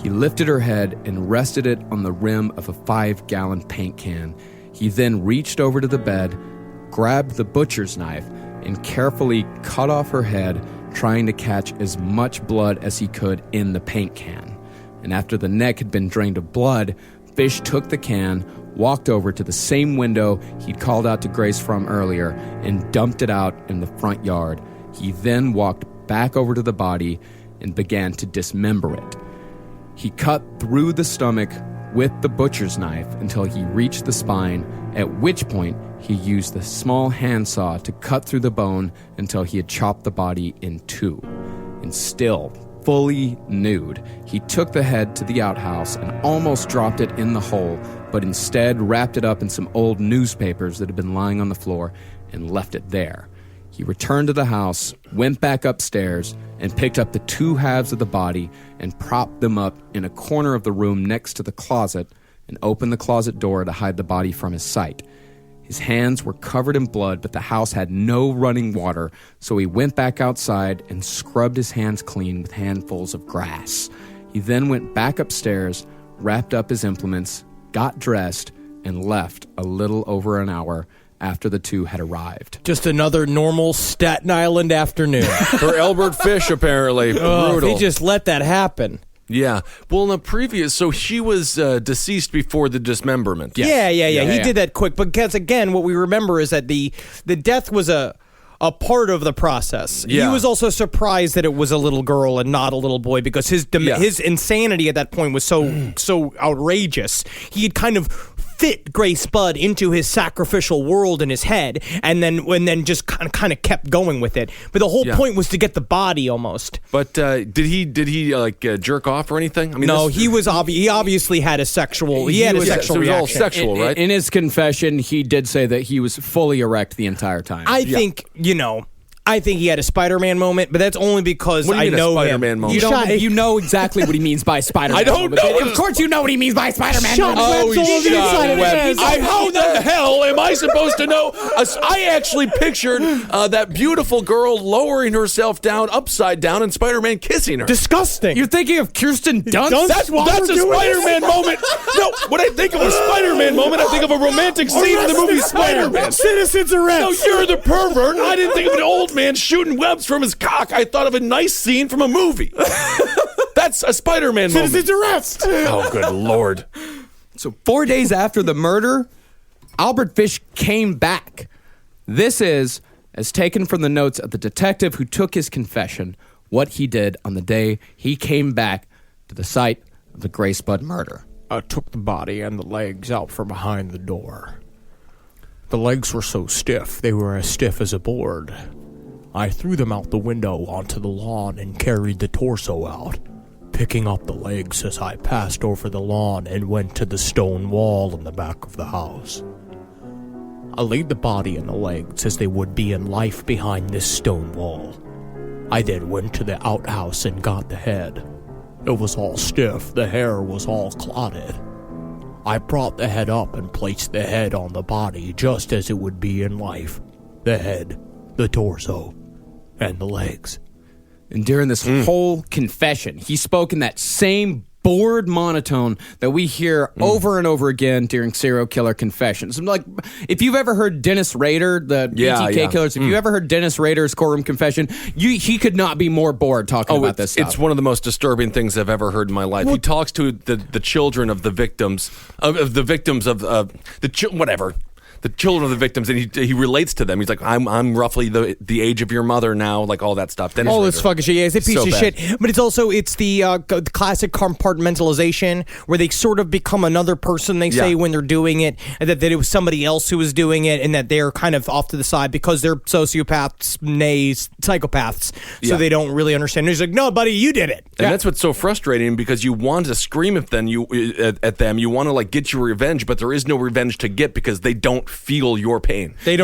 he lifted her head and rested it on the rim of a 5-gallon paint can. He then reached over to the bed, grabbed the butcher's knife, and carefully cut off her head, trying to catch as much blood as he could in the paint can. And after the neck had been drained of blood, Fish took the can, walked over to the same window he'd called out to Grace from earlier, and dumped it out in the front yard. He then walked back over to the body and began to dismember it. He cut through the stomach with the butcher's knife until he reached the spine, at which point he used the small handsaw to cut through the bone until he had chopped the body in two. And still fully nude, he took the head to the outhouse and almost dropped it in the hole, but instead wrapped it up in some old newspapers that had been lying on the floor and left it there. He returned to the house, went back upstairs, and picked up the two halves of the body and propped them up in a corner of the room next to the closet and opened the closet door to hide the body from his sight. His hands were covered in blood, but the house had no running water, so he went back outside and scrubbed his hands clean with handfuls of grass. He then went back upstairs, wrapped up his implements, got dressed, and left a little over an hour after the two had arrived. Just another normal Staten Island afternoon. For Albert Fish, apparently. Brutal. They just let that happen. Yeah. Well, in the previous, so she was deceased before the dismemberment. Yeah. He did that quick. Because, again, what we remember is that the death was a part of the process. Yeah. He was also surprised that it was a little girl and not a little boy because his insanity at that point was so outrageous. He had kind of fit Grace Budd into his sacrificial world in his head, and then just kind of kept going with it. But the whole point was to get the body almost. But did he jerk off or anything? I mean, no, he obviously had a sexual. He had a sexual so it was reaction. all sexual, right? In his confession, he did say that he was fully erect the entire time. I think he had a Spider-Man moment, but that's only because What do you I mean know a Spider-Man him. moment? You know exactly what he means by Spider-Man. I don't know. Of course you know what he means by Spider-Man. How the hell am I supposed to know? I actually pictured that beautiful girl lowering herself down, upside down, and Spider-Man kissing her. Disgusting. You're thinking of Kirsten Dunst? That's a Spider-Man moment. No, when I think of a Spider-Man moment, I think of a romantic scene in the movie Spider-Man. Citizens arrest. No, you're the pervert. I didn't think of an old man shooting webs from his cock. I thought of a nice scene from a movie. That's a Spider-Man moment. Citizens arrest. Oh, good Lord. So 4 days after the murder, Albert Fish came back. This is, as taken from the notes of the detective who took his confession, what he did on the day he came back to the site of the Grace Budd murder. I took the body and the legs out from behind the door. The legs were so stiff, they were as stiff as a board. I threw them out the window onto the lawn and carried the torso out, picking up the legs as I passed over the lawn and went to the stone wall in the back of the house. I laid the body and the legs as they would be in life behind this stone wall. I then went to the outhouse and got the head. It was all stiff, the hair was all clotted. I brought the head up and placed the head on the body just as it would be in life. The head, the torso, and the legs. And during this whole confession, he spoke in that same bored monotone that we hear over and over again during serial killer confessions. I'm like, if you've ever heard Dennis Rader, the BTK killers, if you ever heard Dennis Rader's courtroom confession, he could not be more bored talking about this stuff. It's one of the most disturbing things I've ever heard in my life. He talks to the children of the victims, whatever. the children of the victims, and he relates to them. He's like, I'm roughly the age of your mother now, like all that stuff. All this fucking shit. Yeah, it's a piece So of bad. shit. But it's the classic compartmentalization where they sort of become another person, they say, when they're doing it, and that it was somebody else who was doing it, and that they're kind of off to the side because they're sociopaths, psychopaths, so they don't really understand. He's like, no, buddy, you did it. And that's what's so frustrating, because you want to scream at them, you want to like get your revenge, but there is no revenge to get because they don't feel your pain. They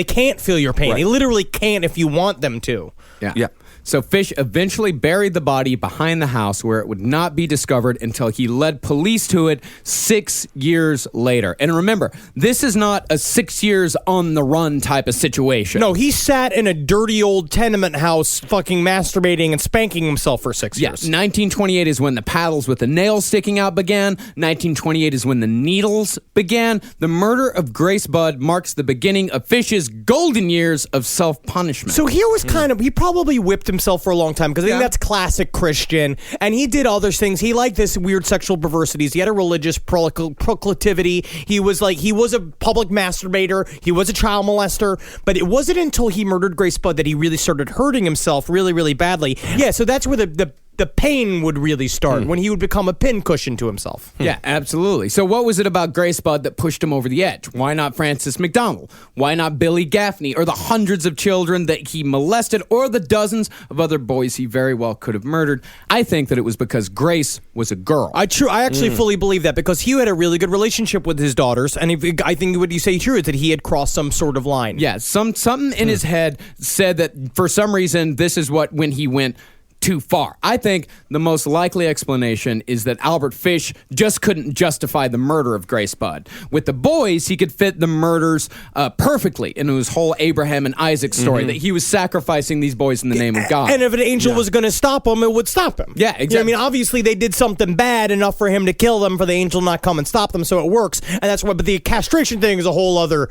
can't feel your pain. Right. They literally can't if you want them to. Yeah. So Fish eventually buried the body behind the house where it would not be discovered until he led police to it 6 years later. And remember, this is not a 6 years on the run type of situation. No, he sat in a dirty old tenement house fucking masturbating and spanking himself for 6 years. 1928 is when the paddles with the nails sticking out began. 1928 is when the needles began. The murder of Grace Budd marks the beginning of Fish's golden years of self-punishment. So here was he probably whipped himself for a long time, because I think that's classic Christian, and he did all those things. He liked this weird sexual perversities. He had a religious proclivity. He was a public masturbator. He was a child molester, but it wasn't until he murdered Grace Budd that he really started hurting himself really, really badly. Yeah, so that's where the pain would really start, when he would become a pincushion to himself. Yeah, absolutely. So what was it about Grace Budd that pushed him over the edge? Why not Francis McDonald? Why not Billy Gaffney? Or the hundreds of children that he molested? Or the dozens of other boys he very well could have murdered? I think that it was because Grace was a girl. I actually fully believe that, because he had a really good relationship with his daughters, and I think what you say true is that he had crossed some sort of line. Yeah, something in his head said that for some reason this is when he went too far. I think the most likely explanation is that Albert Fish just couldn't justify the murder of Grace Budd. With the boys, he could fit the murders perfectly into his whole Abraham and Isaac story, that he was sacrificing these boys in the name of God. And if an angel was going to stop him, it would stop him. Yeah, exactly. You know what I mean, obviously they did something bad enough for him to kill them, for the angel not come and stop them, so it works. And that's why. But the castration thing is a whole other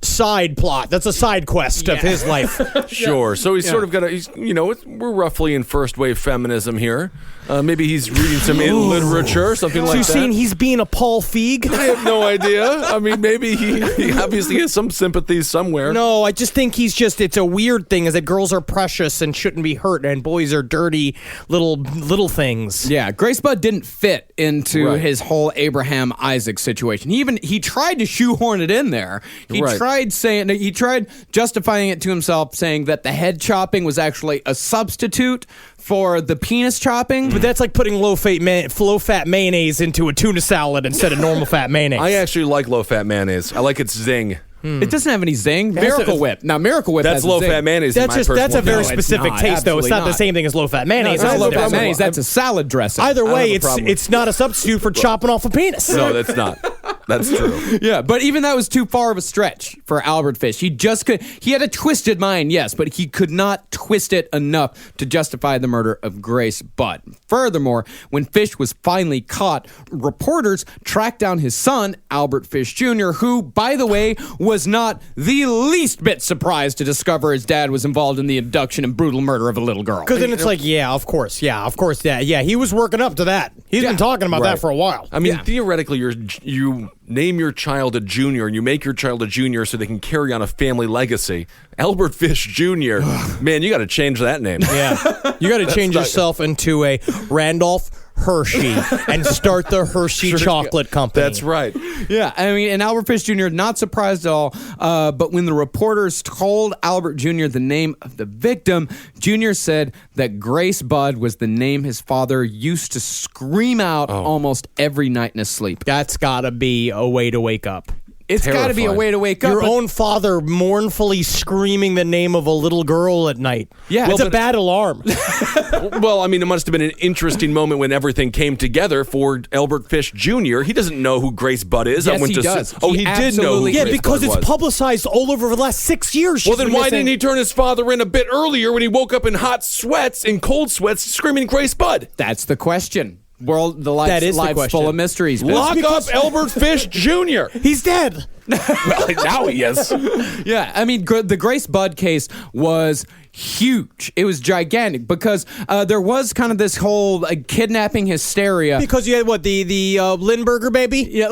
side plot. That's a side quest of his life. Sure. So he's sort of got we're roughly in first wave feminism here. Maybe he's reading some literature, something like that. So you saying he's being a Paul Feig? I have no idea. I mean, maybe he obviously has some sympathy somewhere. No, I just think it's a weird thing, is that girls are precious and shouldn't be hurt, and boys are dirty little things. Yeah, Grace Budd didn't fit into his whole Abraham Isaac situation. He tried to shoehorn it in there. He tried justifying it to himself, saying that the head chopping was actually a substitute for the penis chopping. But that's like putting low-fat mayonnaise into a tuna salad instead of normal fat mayonnaise. I actually like low-fat mayonnaise. I like its zing. It doesn't have any zing. Miracle Whip. Now, Miracle Whip That's has low-fat mayonnaise. That's a very specific not. taste, though. It's not the same thing as low-fat mayonnaise. That's It's mayonnaise. That's a salad dressing. Either way, it's not a substitute for chopping off a penis. No, that's not. That's true. Yeah, but even that was too far of a stretch for Albert Fish. He had a twisted mind, yes, but he could not twist it enough to justify the murder of Grace Budd. Furthermore, when Fish was finally caught, reporters tracked down his son, Albert Fish Jr., who, by the way, was not the least bit surprised to discover his dad was involved in the abduction and brutal murder of a little girl. Because then it's like, of course, he was working up to that. He's been talking about that for a while. I mean, theoretically, you name your child a junior, and you make your child a junior so they can carry on a family legacy. Albert Fish Jr., man, you got to change that name. Yeah. You got to change yourself into a Randolph Hershey and start the Hershey Chocolate Company. That's right. Yeah, I mean, and Albert Fish Jr., not surprised at all, but when the reporters told Albert Jr. the name of the victim, Jr. said that Grace Budd was the name his father used to scream out almost every night in his sleep. That's got to be a way to wake up. It's got to be a way to wake up. Your own father mournfully screaming the name of a little girl at night. Yeah. It's a bad alarm. Well, I mean, it must have been an interesting moment when everything came together for Albert Fish Jr. He doesn't know who Grace Budd is. Yes, he does. He did know who Grace because Budd it's was. publicized all over the last 6 years. Well, then why didn't he turn his father in a bit earlier when he woke up in hot sweats, in cold sweats, screaming Grace Budd? That's the question. Life's full of mysteries. Lock up Albert Fish Jr. He's dead. Well, now he is. Yeah, I mean, the Grace Budd case was huge. It was gigantic because there was kind of this whole kidnapping hysteria. Because you had the Lindbergher baby? Yeah.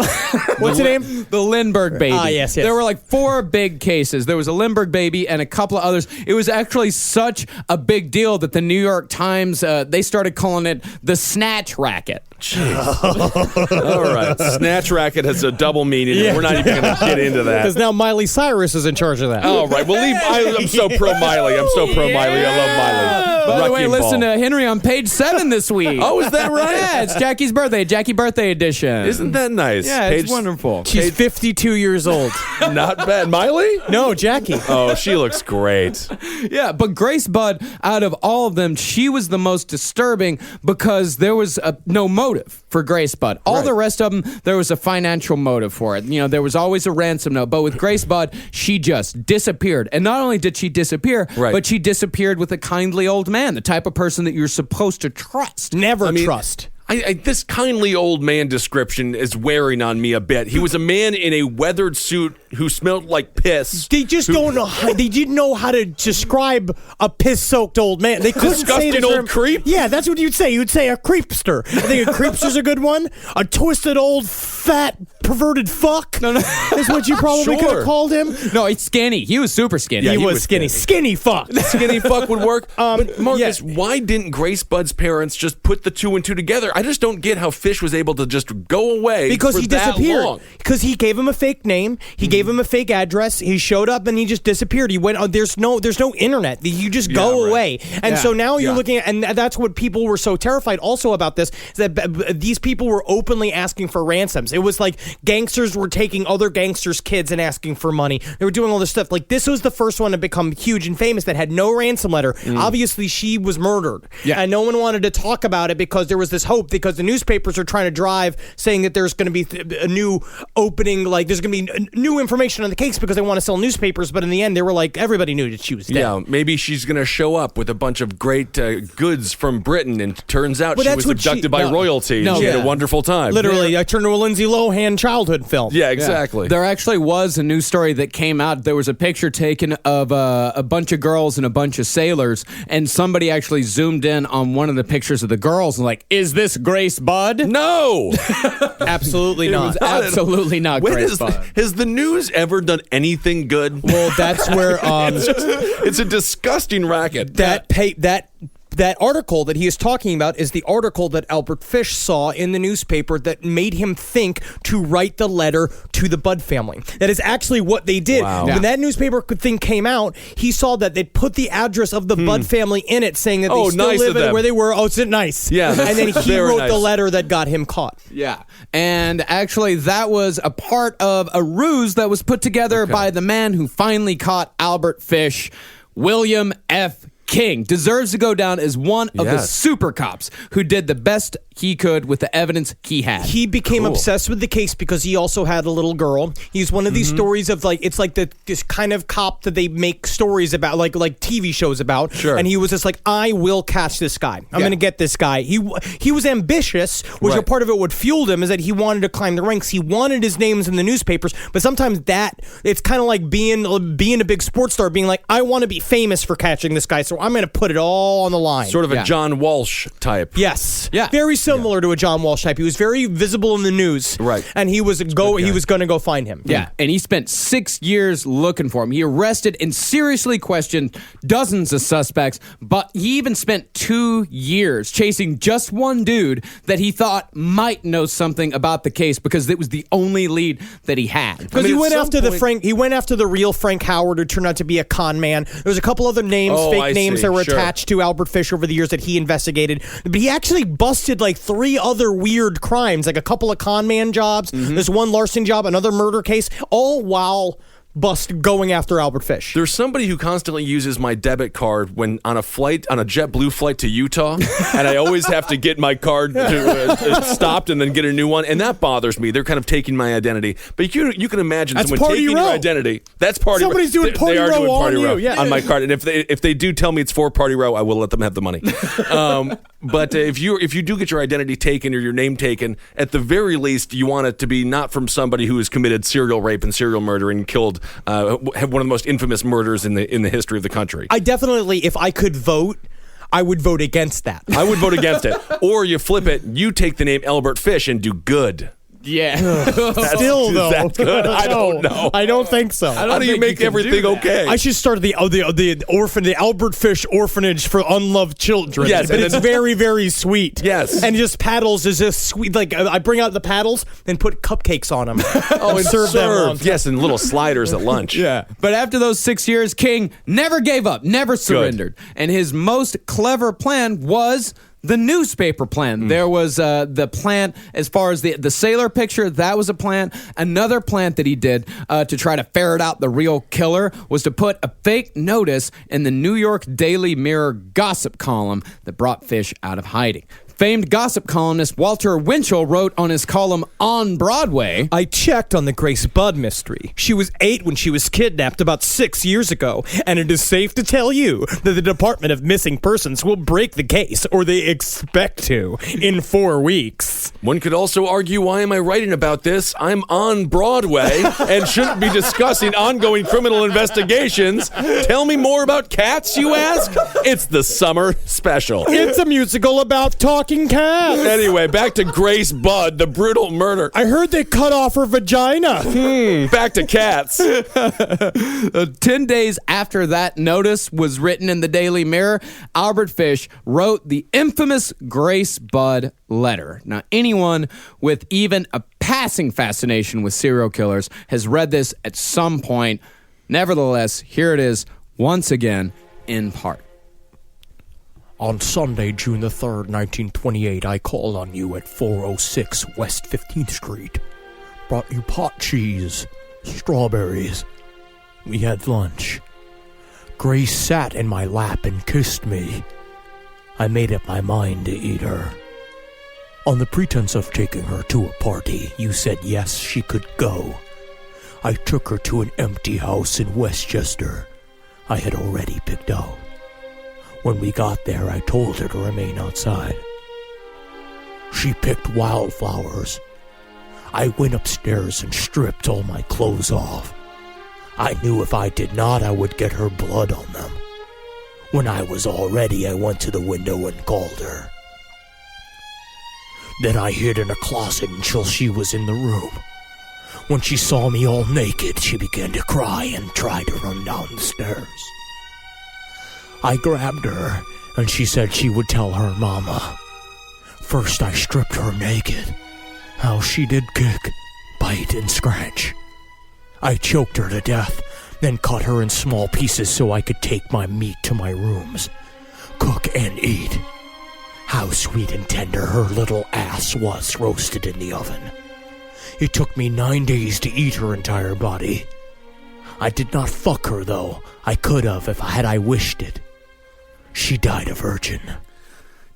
What's the name? The Lindbergh baby. Ah, yes. There were like 4 big cases. There was a Lindbergh baby and a couple of others. It was actually such a big deal that the New York Times, they started calling it the Snatch Racket. All right. Snatch racket has a double meaning. And we're not even going to get into that. Because now Miley Cyrus is in charge of that. All right. Well, I'm so pro Miley. I'm so pro Miley. I love Miley. By the way, Wrecking listen ball. to Henry on page 7 this week. Oh, is that right? Yeah, it's Jackie's birthday. Jackie birthday edition. Isn't that nice? Yeah, it's wonderful. She's 52 years old. Not bad. Miley? No, Jackie. Oh, she looks great. Yeah, but Grace Budd, out of all of them, she was the most disturbing because there was no motive for Grace Budd. All the rest of them, there was a financial motive for it. You know, there was always a ransom note. But with Grace Budd, she just disappeared. And not only did she disappear, but she disappeared with a kindly old man, the type of person that you're supposed to trust. Never trust. This kindly old man description is wearing on me a bit. He was a man in a weathered suit who smelled like piss. They just don't know. They didn't know how to describe a piss-soaked old man. They couldn't say the Disgusting old term. creep? Yeah, that's what you'd say. You'd say a creepster. I think a creepster's a good one. A twisted old fat perverted fuck. No, is what you probably could have called him. No, he's skinny. He was super skinny. Yeah, he was skinny. Skinny fuck. Skinny fuck would work. But Marcus, why didn't Grace Budd's parents just put the 2 and 2 together? I just don't get how Fish was able to just go away because for he that disappeared. long. Because he gave him a fake name. He gave him a fake address. He showed up and he just disappeared. He went. There's no internet. You just go away. And so now you're looking at, and that's what people were so terrified also about this, is that these people were openly asking for ransoms. It was like gangsters were taking other gangsters' kids and asking for money. They were doing all this stuff. Like, this was the first one to become huge and famous that had no ransom letter. Obviously, she was murdered. Yeah. And no one wanted to talk about it because there was this hope, because the newspapers are trying to drive saying that there's going to be a new opening, like there's going to be new information on the case because they want to sell newspapers. But in the end, they were like, everybody knew that she was dead. Yeah, maybe she's going to show up with a bunch of great goods from Britain, and turns out she was abducted by royalty. She had a wonderful time. Literally, I turned to a Lindsay Lohan childhood film. Yeah, exactly. Yeah. There actually was a news story that came out. There was a picture taken of a bunch of girls and a bunch of sailors, and somebody actually zoomed in on one of the pictures of the girls and like, is this Grace Budd? No! Absolutely not. Absolutely not Grace Budd. Has the news ever done anything good? Well, that's where it's a disgusting racket. That article that he is talking about is the article that Albert Fish saw in the newspaper that made him think to write the letter to the Budd family. That is actually what they did. Wow. When that newspaper thing came out, he saw that they put the address of the Budd family in it, saying that they still live where they were. Oh, it's nice. Yeah, and then he wrote the letter that got him caught. Yeah. And actually, that was a part of a ruse that was put together by the man who finally caught Albert Fish, William F. King. Deserves to go down as one of the super cops who did the best he could with the evidence he had. He became obsessed with the case because he also had a little girl. He's one of these stories of like, it's like this kind of cop that they make stories about, like TV shows about. Sure. And he was just like, I will catch this guy. I'm going to get this guy. He was ambitious, which a part of it what fueled him is that he wanted to climb the ranks. He wanted his names in the newspapers, but sometimes it's kind of like being a big sports star, being like, I want to be famous for catching this guy, so I'm going to put it all on the line. Sort of a John Walsh type. Yes. Yeah. Very similar to a John Walsh type. He was very visible in the news. Right. And he was going to go find him. Yeah. And he spent 6 years looking for him. He arrested and seriously questioned dozens of suspects, but he even spent 2 years chasing just one dude that he thought might know something about the case because it was the only lead that he had. Because he went after the real Frank Howard, who turned out to be a con man. There was a couple other names, fake names that were attached to Albert Fish over the years that he investigated. But he actually busted like 3 other weird crimes, like a couple of con man jobs. There's one larceny job, another murder case, all while bust going after Albert Fish. There's somebody who constantly uses my debit card when on a JetBlue flight to Utah, and I always have to get my card stopped and then get a new one, and that bothers me. They're kind of taking my identity. But you can imagine That's someone Party taking Row. your identity. That's Party Row. Somebody's doing Party They are Row doing Party on Row you, yeah. on my card, and if they do tell me it's for Party Row, I will let them have the money. But if you do get your identity taken or your name taken, at the very least, you want it to be not from somebody who has committed serial rape and serial murder and killed one of the most infamous murders in the history of the country. I definitely, if I could vote, I would vote against that. I would vote against it. Or you flip it, you take the name Albert Fish and do good. Yeah. Still, though. Is that good? I don't know. I don't think so. How do you make everything okay? I should start the Albert Fish Orphanage for Unloved Children. Yes, but and it's then- very, very sweet. Yes. And just paddles is just sweet. Like, I bring out the paddles and put cupcakes on them. and serve them on. Yes, and little sliders at lunch. Yeah. But after those 6 years, King never gave up, never surrendered. And his most clever plan was the newspaper plan. There was the plan as far as the sailor picture. That was a plan. Another plan that he did to try to ferret out the real killer was to put a fake notice in the New York Daily Mirror gossip column that brought Fish out of hiding. Famed gossip columnist Walter Winchell wrote on his column On Broadway, I checked on the Grace Budd mystery. She was 8 when she was kidnapped about 6 years ago, and it is safe to tell you that the Department of Missing Persons will break the case, or they expect to, in 4 weeks. One could also argue, why am I writing about this? I'm on Broadway and shouldn't be discussing ongoing criminal investigations. Tell me more about cats, you ask? It's the summer special. It's a musical about talking cats. Anyway, back to Grace Budd, the brutal murder. I heard they cut off her vagina. Back to cats. 10 days after that notice was written in the Daily Mirror, Albert Fish wrote the infamous Grace Budd letter. Now, anyone with even a passing fascination with serial killers has read this at some point. Nevertheless, here it is once again in part. On Sunday, June the 3rd, 1928, I called on you at 406 West 15th Street. Brought you pot cheese, strawberries. We had lunch. Grace sat in my lap and kissed me. I made up my mind to eat her. On the pretense of taking her to a party, you said yes, she could go. I took her to an empty house in Westchester I had already picked out. When we got there, I told her to remain outside. She picked wildflowers. I went upstairs and stripped all my clothes off. I knew if I did not, I would get her blood on them. When I was all ready, I went to the window and called her. Then I hid in a closet until she was in the room. When she saw me all naked, she began to cry and tried to run down the stairs. I grabbed her, and she said she would tell her mama. First, I stripped her naked. How she did kick, bite, and scratch. I choked her to death, then cut her in small pieces so I could take my meat to my rooms, cook and eat. How sweet and tender her little ass was roasted in the oven. It took me 9 days to eat her entire body. I did not fuck her, though. I could have if I wished it. She died a virgin.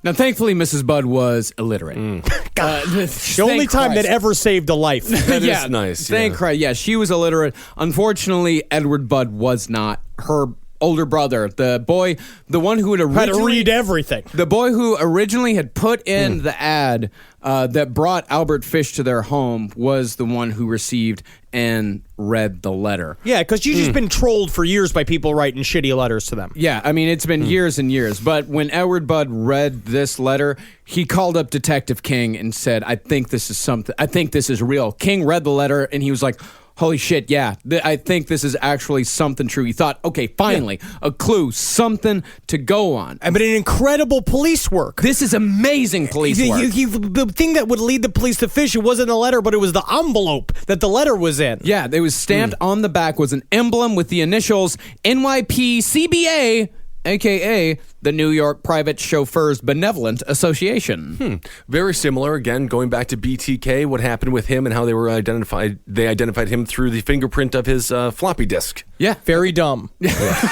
Now, thankfully, Mrs. Budd was illiterate. The only time that ever saved a life. That is nice. Thank Christ. Yeah, she was illiterate. Unfortunately, Edward Budd was not. Her older brother, the one who had Had to originally read everything. the boy who originally had put in the ad that brought Albert Fish to their home was the one who received and read the letter. Yeah, because you've just been trolled for years by people writing shitty letters to them. Yeah, I mean, it's been years and years. But when Edward Budd read this letter, he called up Detective King and said, I think this is something. I think this is real. King read the letter and he was like, holy shit, yeah, I think this is actually something true. He thought, okay, finally, a clue, something to go on. But an incredible police work. This is amazing police work. The thing that would lead the police to Fish, it wasn't a letter, but it was the envelope that the letter was in. Yeah, it was stamped on the back was an emblem with the initials NYPCBA, a.k.a. the New York Private Chauffeurs Benevolent Association. Very similar. Again, going back to BTK, what happened with him and how they were identified. They identified him through the fingerprint of his floppy disk. Yeah. Very dumb.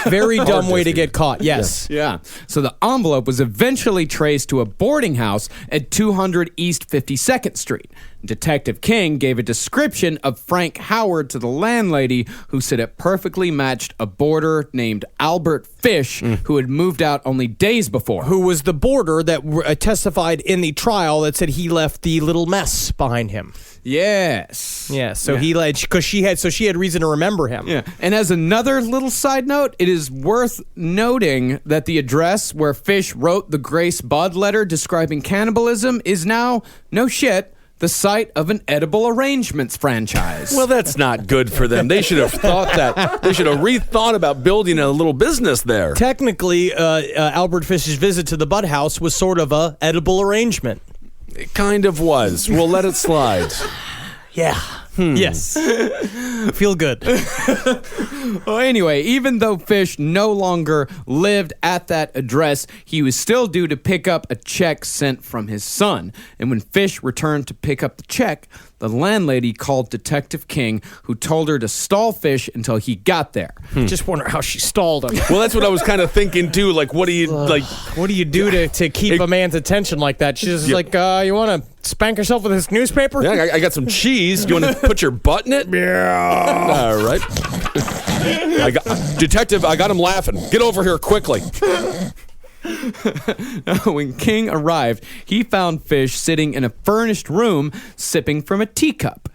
Very dumb way to get caught. Yes. Yeah. So the envelope was eventually traced to a boarding house at 200 East 52nd Street. Detective King gave a description of Frank Howard to the landlady, who said it perfectly matched a boarder named Albert Fish, who had moved out only days before. Who was the boarder that testified in the trial that said he left the little mess behind him. Yes. Yeah, so he because she had reason to remember him. Yeah. And as another little side note, it is worth noting that the address where Fish wrote the Grace Budd letter describing cannibalism is now, no shit, the site of an edible arrangements franchise. Well, that's not good for them. They should have thought that. They should have rethought about building a little business there. Technically, Albert Fish's visit to the Budd House was sort of a edible arrangement. It kind of was. We'll let it slide. Yeah. Yes. Feel good. Well, anyway, even though Fish no longer lived at that address, he was still due to pick up a check sent from his son. And when Fish returned to pick up the check, the landlady called Detective King, who told her to stall Fish until he got there. Just wonder how she stalled him. Well, that's what I was kind of thinking too. Like, what do you like? What do you do to keep a man's attention like that? She's just like, you want to spank yourself with this newspaper? Yeah, I got some cheese. You want to put your butt in it? Yeah. All right. Detective, I got him laughing. Get over here quickly. When King arrived, he found Fish sitting in a furnished room sipping from a teacup.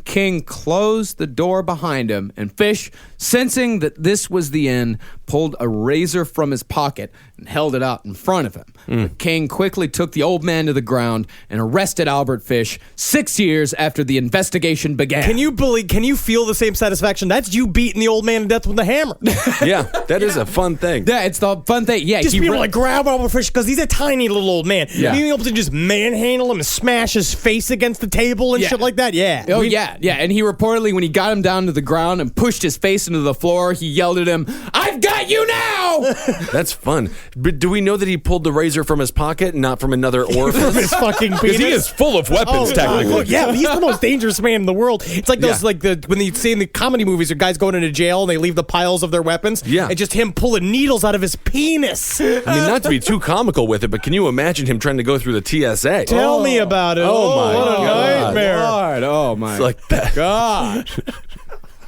King closed the door behind him, and Fish, sensing that this was the end, pulled a razor from his pocket and held it out in front of him. But King quickly took the old man to the ground and arrested Albert Fish 6 years after the investigation began. Can you feel the same satisfaction? That's you beating the old man to death with a hammer. Yeah, that is a fun thing. Yeah, it's the fun thing. Yeah, Just being able to grab Albert Fish because he's a tiny little old man. Yeah. Being able to just manhandle him and smash his face against the table and shit like that. Yeah. Oh, yeah. And he reportedly, when he got him down to the ground and pushed his face into the floor, he yelled at him, "I've got you now!" That's fun. But do we know that he pulled the razor from his pocket and not from another orifice? From his fucking penis? Because he is full of weapons, technically. Well, yeah, he's the most dangerous man in the world. It's like those, when you see in the comedy movies, where guys going into jail and they leave the piles of their weapons. Yeah. And just him pulling needles out of his penis. I mean, not to be too comical with it, but can you imagine him trying to go through the TSA? Tell me about it. Oh, my what a God. nightmare. God, oh my It's like that. God.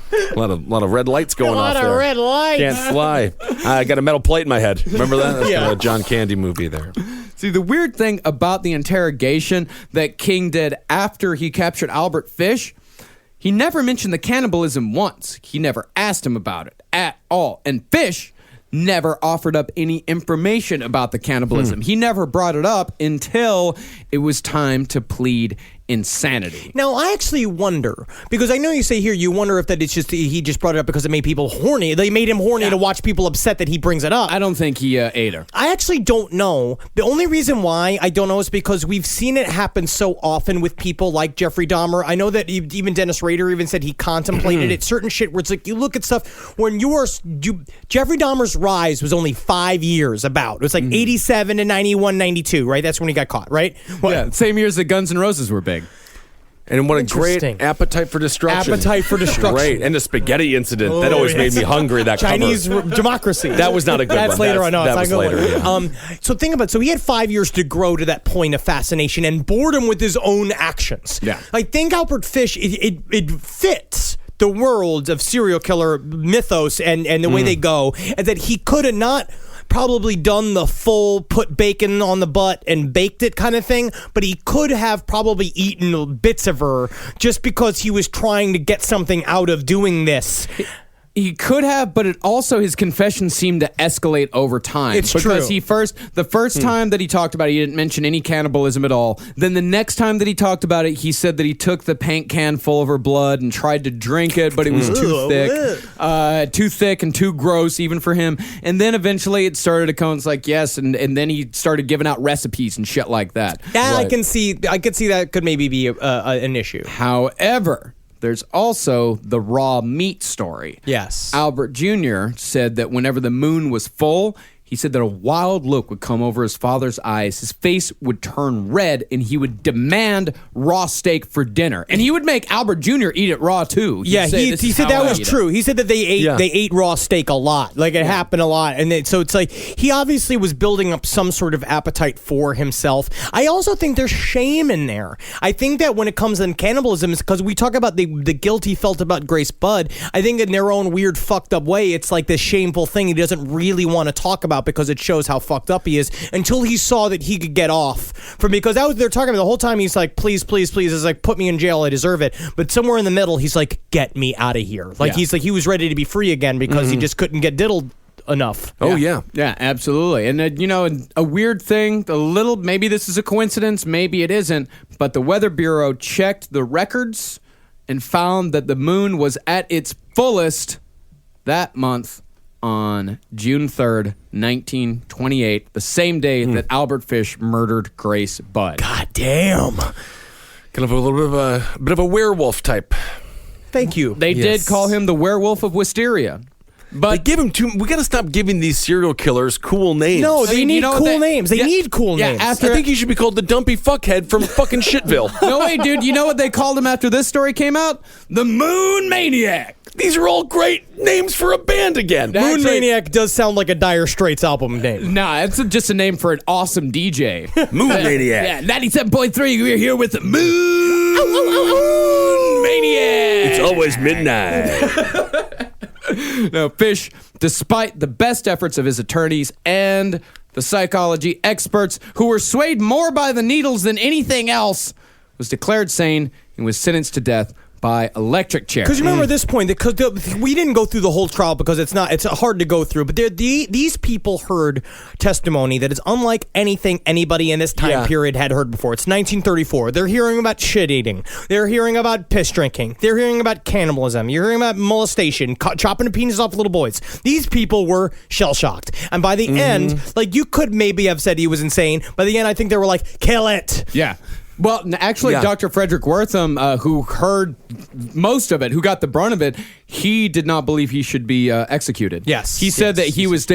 A lot of red lights going off there. A lot of red lights. Can't fly. I got a metal plate in my head. Remember that? That's Yeah. a John Candy movie there. See, the weird thing about the interrogation that King did after he captured Albert Fish, he never mentioned the cannibalism once. He never asked him about it at all. And Fish never offered up any information about the cannibalism. He never brought it up until it was time to plead insanity. Now, I actually wonder, because I know you say here, you wonder if that it's just he just brought it up because it made people horny. They made him horny to watch people upset that he brings it up. I don't think he ate her. I actually don't know. The only reason why I don't know is because we've seen it happen so often with people like Jeffrey Dahmer. I know that even Dennis Rader even said he contemplated it. Certain shit where it's like you look at stuff when Jeffrey Dahmer's rise was only 5 years about. It was like 87 to 91, 92, right? That's when he got caught, right? Well, Yeah, same years that Guns N' Roses were big. And what a great Interesting. appetite for destruction. Appetite for destruction. Great. And the spaghetti incident. That always made me hungry, that Chinese cover. democracy. That was not a good That's one. later. I know. That It's was not a good later, one. yeah. So think about it. So he had 5 years to grow to that point of fascination and boredom with his own actions. Yeah. I think Albert Fish, it fits the world of serial killer mythos and the way they go, and that he could have not probably done the full put bacon on the butt and baked it kind of thing, but he could have probably eaten bits of her just because he was trying to get something out of doing this. He could have, but it also his confession seemed to escalate over time. It's because true. The first time that he talked about it, he didn't mention any cannibalism at all. Then the next time that he talked about it, he said that he took the paint can full of her blood and tried to drink it, but it was too thick and too gross even for him. And then eventually it started to come. It's like yes, and then he started giving out recipes and shit like that. Yeah, I could see that could maybe be an issue. However, there's also the raw meat story. Yes. Albert Jr. said that whenever the moon was full, he said that a wild look would come over his father's eyes. His face would turn red, and he would demand raw steak for dinner. And he would make Albert Jr. eat it raw, too. Yeah, he said that was true. He said that they ate raw steak a lot. Like, it happened a lot. And so it's like, he obviously was building up some sort of appetite for himself. I also think there's shame in there. I think that when it comes to cannibalism, it's because we talk about the guilt he felt about Grace Budd. I think in their own weird, fucked up way, it's like this shameful thing he doesn't really want to talk about because it shows how fucked up he is, until he saw that he could get off from, because they're talking about the whole time he's like, please, please, please. It's like, put me in jail, I deserve it. But somewhere in the middle, he's like, get me out of here. Like, he's like, he was ready to be free again because he just couldn't get diddled enough. Oh, yeah. Yeah, absolutely. And, a weird thing, maybe this is a coincidence, maybe it isn't, but the Weather Bureau checked the records and found that the moon was at its fullest that month on June 3rd, 1928, the same day that Albert Fish murdered Grace Budd. God damn. Kind of a little bit of a werewolf type. Thank you. They did call him the Werewolf of Wysteria. But they give him we got to stop giving these serial killers cool names. No, they need cool names. They need cool names. I think he should be called the dumpy fuckhead from fucking Shitville. No way, dude. You know what they called him after this story came out? The Moon Maniac. These are all great names for a band again. Moon Maniac does sound like a Dire Straits album name. Nah, it's just a name for an awesome DJ. Moon Maniac. Yeah, 97.3. We're here with the Moon Maniac. It's always midnight. No, Fish, despite the best efforts of his attorneys and the psychology experts who were swayed more by the needles than anything else, was declared sane and was sentenced to death by electric chair. Because remember at this point, because we didn't go through the whole trial because it's hard to go through, but these people heard testimony that is unlike anything anybody in this time period had heard before. It's 1934. They're hearing about shit eating. They're hearing about piss drinking. They're hearing about cannibalism. You're hearing about molestation, chopping the penis off little boys. These people were shell-shocked. And by the end, like, you could maybe have said he was insane. By the end, I think they were like, kill it. Yeah. Well, actually, Dr. Frederick Wortham, who heard most of it, who got the brunt of it, he did not believe he should be executed. Yes. He said that he was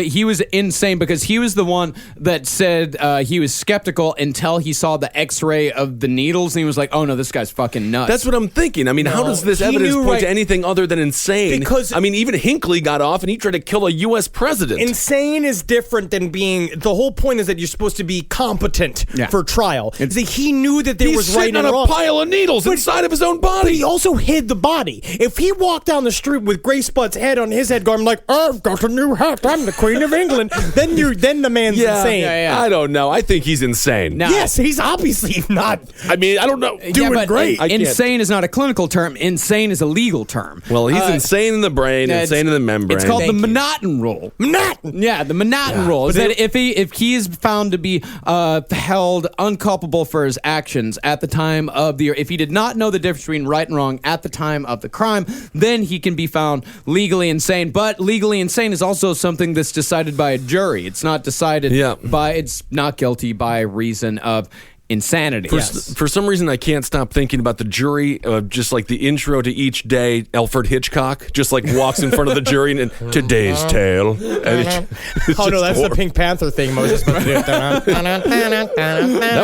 insane because he was the one that said he was skeptical until he saw the X-ray of the needles, and he was like, oh, no, this guy's fucking nuts. That's what I'm thinking. I mean, how does this evidence point to anything other than insane? Because, I mean, even Hinckley got off, and he tried to kill a U.S. president. Insane is different than being... The whole point is that you're supposed to be competent for trial. He knew that there was right and wrong. He's sitting on a pile of needles inside of his own body. But he also hid the body. If he walked down the street with Grace Budd's head on his head going like, I've got a new hat, I'm the Queen of England, then the man's insane. Yeah. I don't know. I think he's insane. No. Yes, he's obviously not. I mean, I don't know. Doing great. Insane is not a clinical term. Insane is a legal term. Well, he's insane in the brain, insane in the membrane. It's called the Monotone Rule. Yeah, the Monotone Rule is that if he is found to be held unculpable for his actions at the time of if he did not know the difference between right and wrong at the time of the crime, then he can be found legally insane. But legally insane is also something that's decided by a jury. It's not decided it's not guilty by reason of insanity. For some reason, I can't stop thinking about the jury, just like the intro to each day. Alfred Hitchcock just like walks in front of the jury and today's tale. And that's horrible. The Pink Panther thing Moses supposed to do. That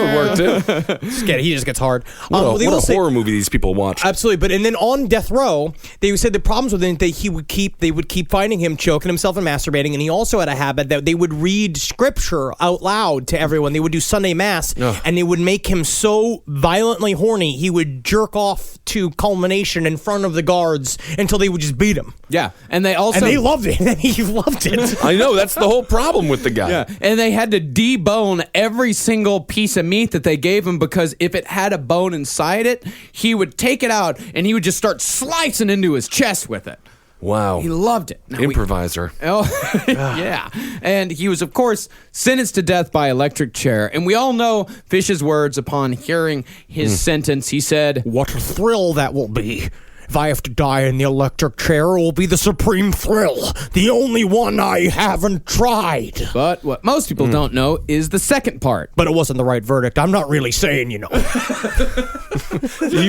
would work too. He just gets hard. What a horror movie these people watch. Absolutely, and then on death row, they said the problems with him that they would keep finding him choking himself and masturbating, and he also had a habit that they would read scripture out loud to everyone. They would do Sunday Mass, and they would make him so violently horny he would jerk off to culmination in front of the guards until they would just beat him. Yeah, and they loved it. And he loved it. I know, that's the whole problem with the guy. Yeah, and they had to debone every single piece of meat that they gave him because if it had a bone inside it, he would take it out and he would just start slicing into his chest with it. Wow. He loved it. Improviser. Yeah. And he was, of course, sentenced to death by electric chair. And we all know Fish's words upon hearing his sentence. He said, "What a thrill that will be. If I have to die in the electric chair, it will be the supreme thrill. The only one I haven't tried. But what most people don't know is the second part. But it wasn't the right verdict. I'm not really saying, You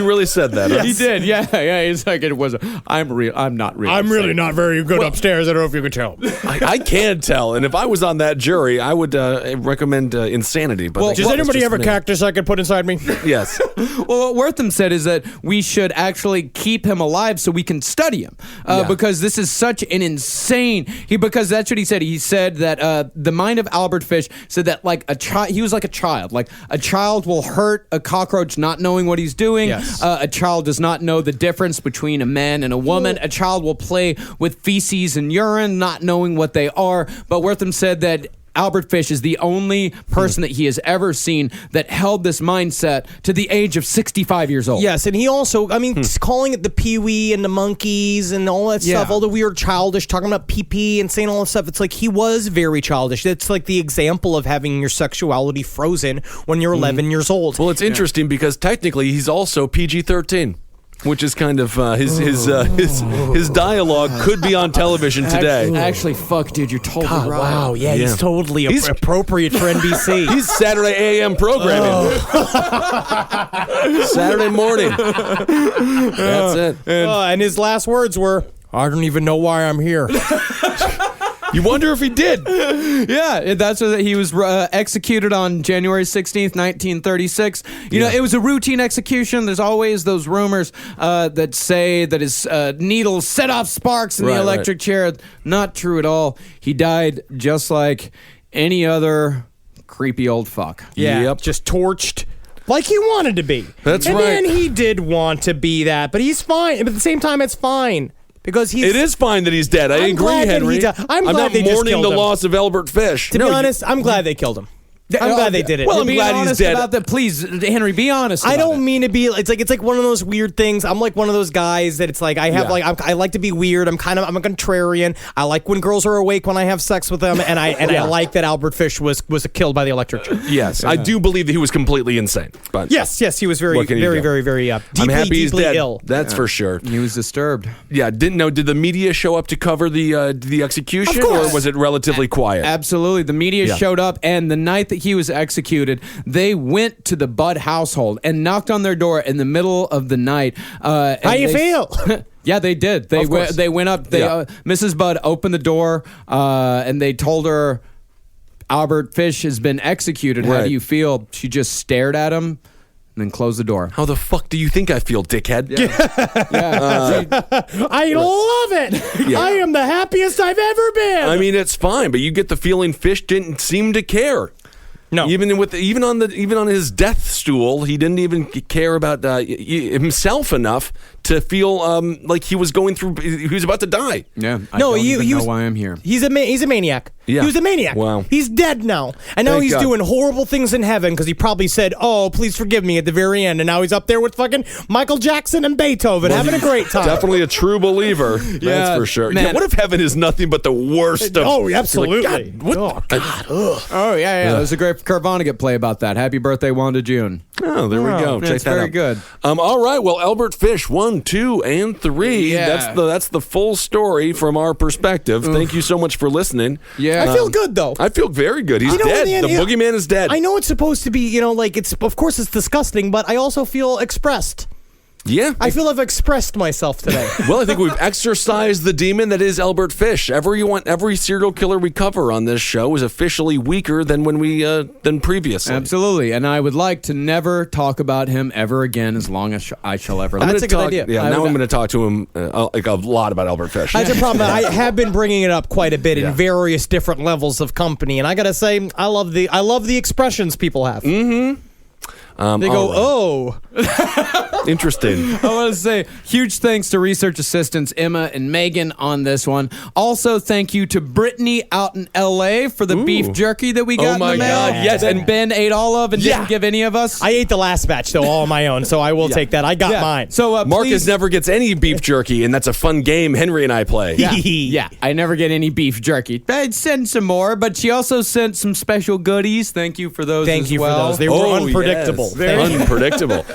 really said that. Huh? He did, yeah. He's like, it was. I'm not really. I'm really not very good upstairs. I don't know if you can tell. I can tell, and if I was on that jury, I would recommend insanity. But Well, Does anybody have a cactus I could put inside me? Yes. Well, what Wortham said is that we should actually keep him alive so we can study him, because this is such an insane. Because that's what he said. He said that the mind of Albert Fish said that like a child, he was like a child. Like a child will hurt a cockroach not knowing what he's doing. Yes. A child does not know the difference between a man and a woman. A child will play with feces and urine, not knowing what they are. But Wortham said that Albert Fish is the only person that he has ever seen that held this mindset to the age of 65 years old. Yes, and he also, calling it the Pee-wee and the monkeys and all that stuff, all the weird childish, talking about pee-pee and saying all that stuff, it's like he was very childish. It's like the example of having your sexuality frozen when you're 11 years old. Well, it's interesting because technically he's also PG-13. Which is kind of his dialogue could be on television today. Actually, fuck, dude, you're totally right. Wow, he's totally appropriate for NBC. He's Saturday AM programming. Saturday morning. That's it. And his last words were, I don't even know why I'm here. You wonder if he did. Yeah, that's what he was executed on January 16th, 1936. You know, it was a routine execution. There's always those rumors that say that his needles set off sparks in the electric chair. Not true at all. He died just like any other creepy old fuck. Yeah, just torched. Like he wanted to be. That's right. right. And then he did want to be that, but he's fine. But at the same time, it's fine. Because it is fine that he's dead. I I'm agree, glad that Henry. he I'm glad not they just mourning killed the him. loss of Albert Fish. To be honest, I'm glad they killed him. I'm glad they did it. Well, I'm Be glad he's honest dead. about that. Please, Henry, be honest I about don't it. mean to be. It's like one of those weird things. I'm like one of those guys that it's like I have I like to be weird. I'm a contrarian. I like when girls are awake when I have sex with them, and I like that Albert Fish was killed by the electric chair. Yes, I do believe that he was completely insane. But Yes, he was very deeply, I'm happy he's dead. ill. That's for sure. He was disturbed. Yeah, did the media show up to cover the execution, Of course. or was it relatively quiet? Absolutely. The media showed up, and the night that he was executed, they went to the Budd household and knocked on their door in the middle of the night. How you feel? Yeah, they did. They went up. Mrs. Budd opened the door, and they told her, Albert Fish has been executed. How do you feel? She just stared at him and then closed the door. How the fuck do you think I feel, dickhead? I love it. Yeah. I am the happiest I've ever been. I mean, it's fine, but you get the feeling Fish didn't seem to care. No, even on his death stool, he didn't even care about himself enough to feel like he was going through. He was about to die. Yeah, I don't even know why I'm here. He's a maniac. Yeah. He was a maniac. Wow. He's dead now, and now Thank he's God. doing horrible things in heaven because he probably said, "Oh, please forgive me" at the very end, and now he's up there with fucking Michael Jackson and Beethoven, having a great time. Definitely a true believer. That's for sure. Man. Yeah, what if heaven is nothing but the worst of? Oh, absolutely. Like, God, what? Oh, God. Ugh. Oh, yeah. There's a great Kurt Vonnegut play about that. Happy birthday, Wanda June. Oh, there we go. Check It's that very out. good. All right. Well, Albert Fish, 1, 2, and 3. Yeah. That's the full story from our perspective. Thank you so much for listening. Yeah. I feel good though. I feel very good. He's You know, dead. in The end, boogeyman is dead. I know it's supposed to be, of course it's disgusting, but I also feel expressed. Yeah. I feel I've expressed myself today. Well, I think we've exorcised the demon that is Albert Fish. Every serial killer we cover on this show is officially weaker than than previously. Absolutely. And I would like to never talk about him ever again as long as I shall ever live. That's a good idea. Yeah, now I'm going to talk to him like a lot about Albert Fish. That's a problem. I have been bringing it up quite a bit in various different levels of company, and I gotta say, I love the expressions people have. Mm-hmm. They go, all right. oh. Interesting. I want to say huge thanks to research assistants Emma and Megan on this one. Also, thank you to Brittany out in L.A. for the beef jerky that we got in my the mail. God, yes. And Ben ate all of and didn't give any of us. I ate the last batch, though, all on my own, so I will take that. I got mine. So Marcus please, never gets any beef jerky, and that's a fun game Henry and I play. yeah, I never get any beef jerky. I'd send some more, but she also sent some special goodies. Thank you for those Thank as you well. for those. They were unpredictable. Yes. Unpredictable.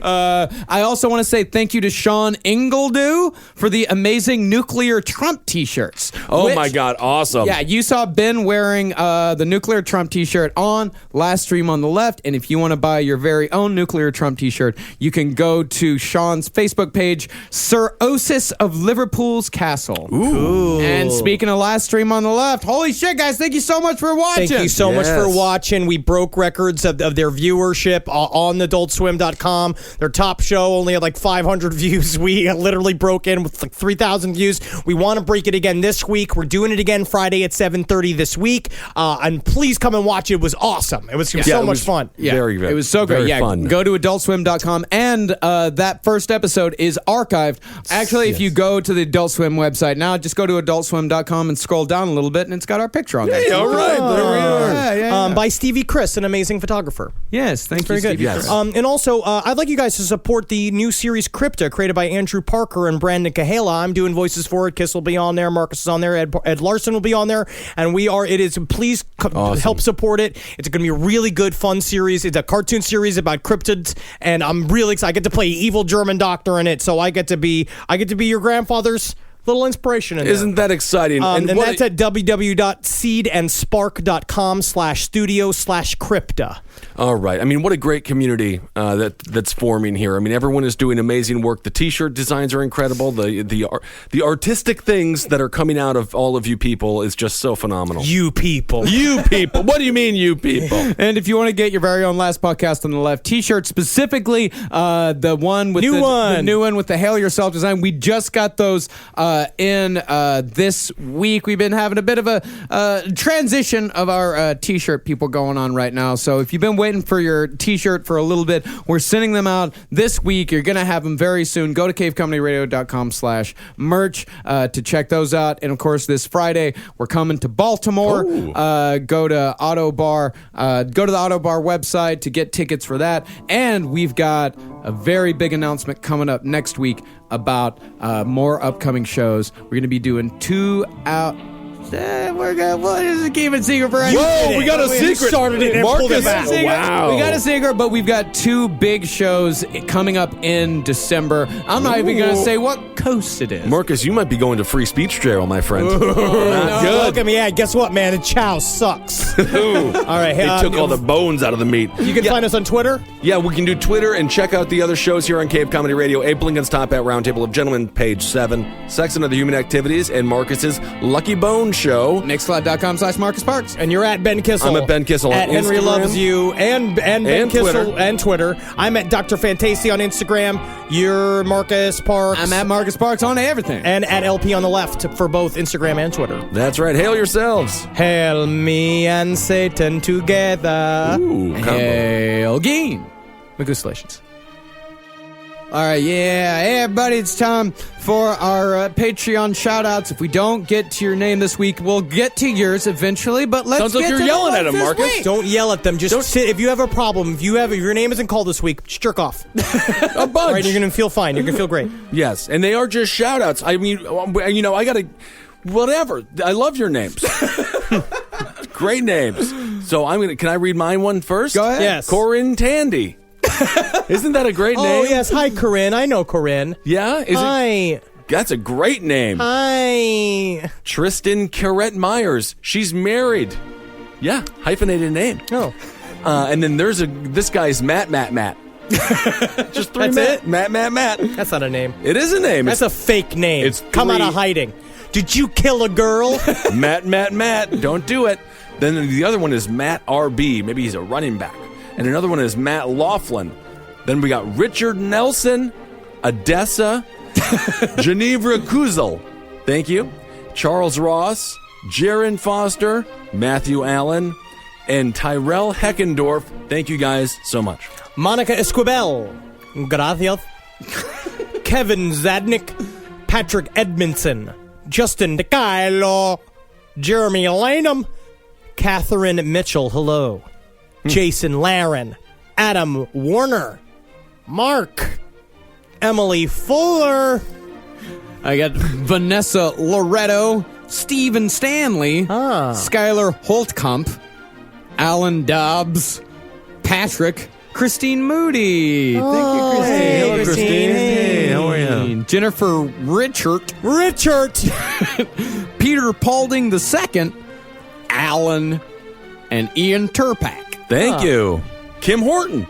I also want to say thank you to Sean Ingledew for the amazing Nuclear Trump t-shirts. Oh, my God. Awesome. Yeah, you saw Ben wearing the Nuclear Trump t-shirt on last stream on the left. And if you want to buy your very own Nuclear Trump t-shirt, you can go to Sean's Facebook page, Sir Osis of Liverpool's Castle. Ooh. And speaking of last stream on the left, holy shit, guys, thank you so much for watching. Thank you so much for watching. We broke records of their viewership on adultswim.com. Their top show only had like 500 views. We literally broke in with like 3,000 views. We want to break it again this week. We're doing it again Friday at 7:30 this week. And please come and watch it. It was awesome. It was so much fun. Yeah, very, it was so great. Very fun. Go to adultswim.com, and that first episode is archived. Actually, if you go to the Adult Swim website now, just go to adultswim.com and scroll down a little bit, and it's got our picture on there. Hey, all right, there we are. Yeah. By Stevie Chris, an amazing photographer. Yes, thank you, Very good. Stevie. Yes. And also, I'd like you guys to support the new series Crypta, created by Andrew Parker and Brandon Cahala. I'm doing voices for it. Kiss will be on there. Marcus is on there. Ed Larson will be on there. And please help support it. It's going to be a really good, fun series. It's a cartoon series about cryptids, and I'm really excited. I get to play evil German doctor in it, so I get to be your grandfather's little inspiration in there. Isn't that exciting? And that's at www.seedandspark.com/studio/crypta. All right. I mean, what a great community that's forming here. I mean, everyone is doing amazing work. The T-shirt designs are incredible. The artistic things that are coming out of all of you people is just so phenomenal. You people. You people. What do you mean, you people? And if you want to get your very own Last Podcast on the Left t-shirt, specifically the one with the new one with the Hail Yourself design, we just got those in this week. We've been having a bit of a transition of our t-shirt people going on right now. So if you've been waiting for your t-shirt for a little bit, we're sending them out this week. You're going to have them very soon. Go to cavecomedyradio.com/merch to check those out. And of course, this Friday, we're coming to Baltimore. Go to Auto Bar. Go to the Auto Bar website to get tickets for that. And we've got a very big announcement coming up next week about more upcoming shows. We're going to be doing 2 out. What is it? Keep it secret for us. Whoa, we got a secret. Started it and pulled it back. Wow. We got a secret, but we've got 2 big shows coming up in December. I'm not even going to say what coast it is. Marcus, you might be going to free speech jail, my friend. Not Look good. at me. Yeah, guess what, man? The chow sucks. All right. They took all the bones out of the meat. You can find us on Twitter. Yeah, we can do Twitter and check out the other shows here on Cave Comedy Radio. Abe Lincoln's Top Hat Roundtable of Gentlemen, page 7. Sex and Other Human Activities, and Marcus's Lucky Bone Show. Mixcloud.com/Marcus Parks. And you're at Ben Kissel. I'm at Ben Kissel at on Henry Instagram. Loves You and Ben Kissel Twitter. and Twitter. I'm at Dr. Fantasy on Instagram. You're Marcus Parks. I'm at Marcus Parks on everything. And at LP on the left for both Instagram and Twitter. That's right. Hail yourselves. Hail me and Satan together. Ooh, combo. Hail Geen. Congratulations. All right, yeah. Hey, everybody, it's time for our Patreon shout-outs. If we don't get to your name this week, we'll get to yours eventually, but let's Sounds like get you're to yelling the at him, ones this Marcus. week. Don't yell at them. Just sit. If you have a problem, if your name isn't called this week, just jerk off. A bunch. All right, you're going to feel fine. You're going to feel great. Yes, and they are just shout-outs. I mean, I got to... Whatever. I love your names. Great names. So can I read mine one first? Go ahead. Yes. Corinne Tandy. Isn't that a great name? Oh, yes. Hi, Corinne. I know Corinne. Yeah? Hi. That's a great name. Hi. Tristan Carette Myers. She's married. Yeah, hyphenated name. Oh. And then this guy's Matt. Just 3 That's Matt. it? Matt. That's not a name. It is a name. That's a fake name. It's Come out 3. of hiding. Did you kill a girl? Matt. Don't do it. Then the other one is Matt RB. Maybe he's a running back. And another one is Matt Laughlin. Then we got Richard Nelson, Odessa, Genevra Kuzel. Thank you. Charles Ross, Jaron Foster, Matthew Allen, and Tyrell Heckendorf. Thank you guys so much. Monica Esquivel. Gracias. Kevin Zadnik. Patrick Edmondson. Justin DeCailo. Jeremy Lanham. Catherine Mitchell. Hello. Jason Laren. Adam Warner. Mark. Emily Fuller. I got Vanessa Loretto, Stephen Stanley, Skylar Holtkamp, Alan Dobbs, Patrick, Christine Moody. Thank you, Christine. Hey, Hello, Christine. Hey, how are you? Jennifer Richard. Peter Paulding II. Alan and Ian Turpak. Thank you. Kim Horton.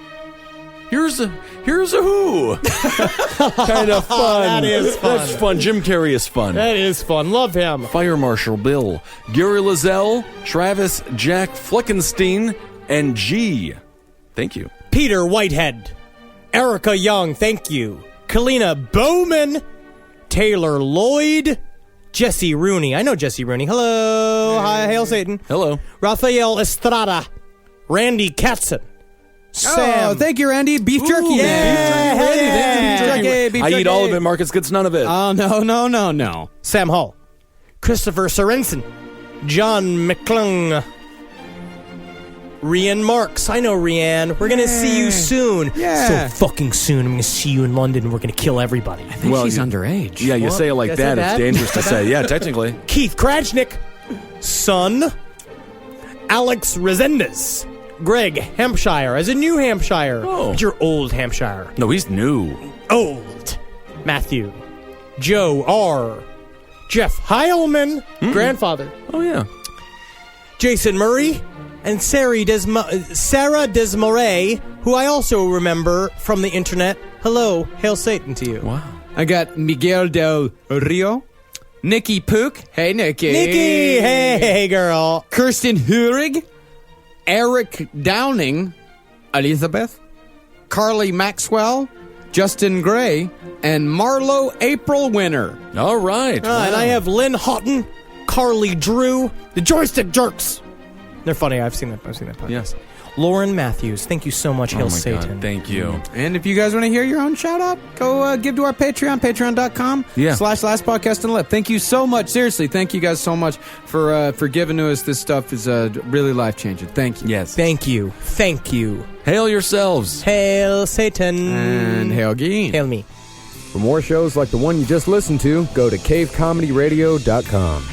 Here's a who. Kind of fun. That is fun. That's fun. Jim Carrey is fun. That is fun. Love him. Fire Marshal Bill, Gary Lazelle, Travis Jack Fleckenstein, and G. Thank you. Peter Whitehead. Erica Young, thank you. Kalina Bowman. Taylor Lloyd. Jesse Rooney. I know Jesse Rooney. Hello. Hi, hail Satan. Hello. Rafael Estrada. Randy Katzen. Sam. Oh, thank you, Randy. Beef jerky, yeah, man. hell Randy, yeah. thank you, beef jerky. Beef I jerky. eat all of it. Marcus gets none of it. Oh, no. Sam Hall. Christopher Sorensen. John McClung. Rian Marks. I know Rian. We're going to see you soon. Yeah. So fucking soon. I'm going to see you in London and we're going to kill everybody. I think she's underage. Yeah, you say it like Did I say that. It's that? dangerous to say. Yeah, technically. Keith Krajnik. Son. Alex Resendez. Greg Hampshire, as in New Hampshire. Oh. But you're old Hampshire. No, he's new. Old. Matthew. Joe R. Jeff Heilman, grandfather. Oh, yeah. Jason Murray. And Sarah Desmarais, who I also remember from the internet. Hello, hail Satan to you. Wow. I got Miguel Del Rio. Nikki Pook. Hey, Nikki. Nikki, hey girl. Kirsten Hurig. Eric Downing. Elizabeth. Carly Maxwell. Justin Gray. And Marlo April Winner. All right. And I have Lynn Houghton, Carly Drew, the Joystick Jerks. They're funny. I've seen that podcast. Yes. Lauren Matthews, thank you so much, Oh, hail my Satan. God. Thank you. And if you guys want to hear your own shout out, go give to our Patreon, patreon.com /last podcast and lip. Thank you so much. Seriously, thank you guys so much for giving to us. This stuff is really life changing. Thank you. Yes. Thank you. Thank you. Hail yourselves. Hail Satan. And hail Geen. Hail me. For more shows like the one you just listened to, go to cavecomedyradio.com.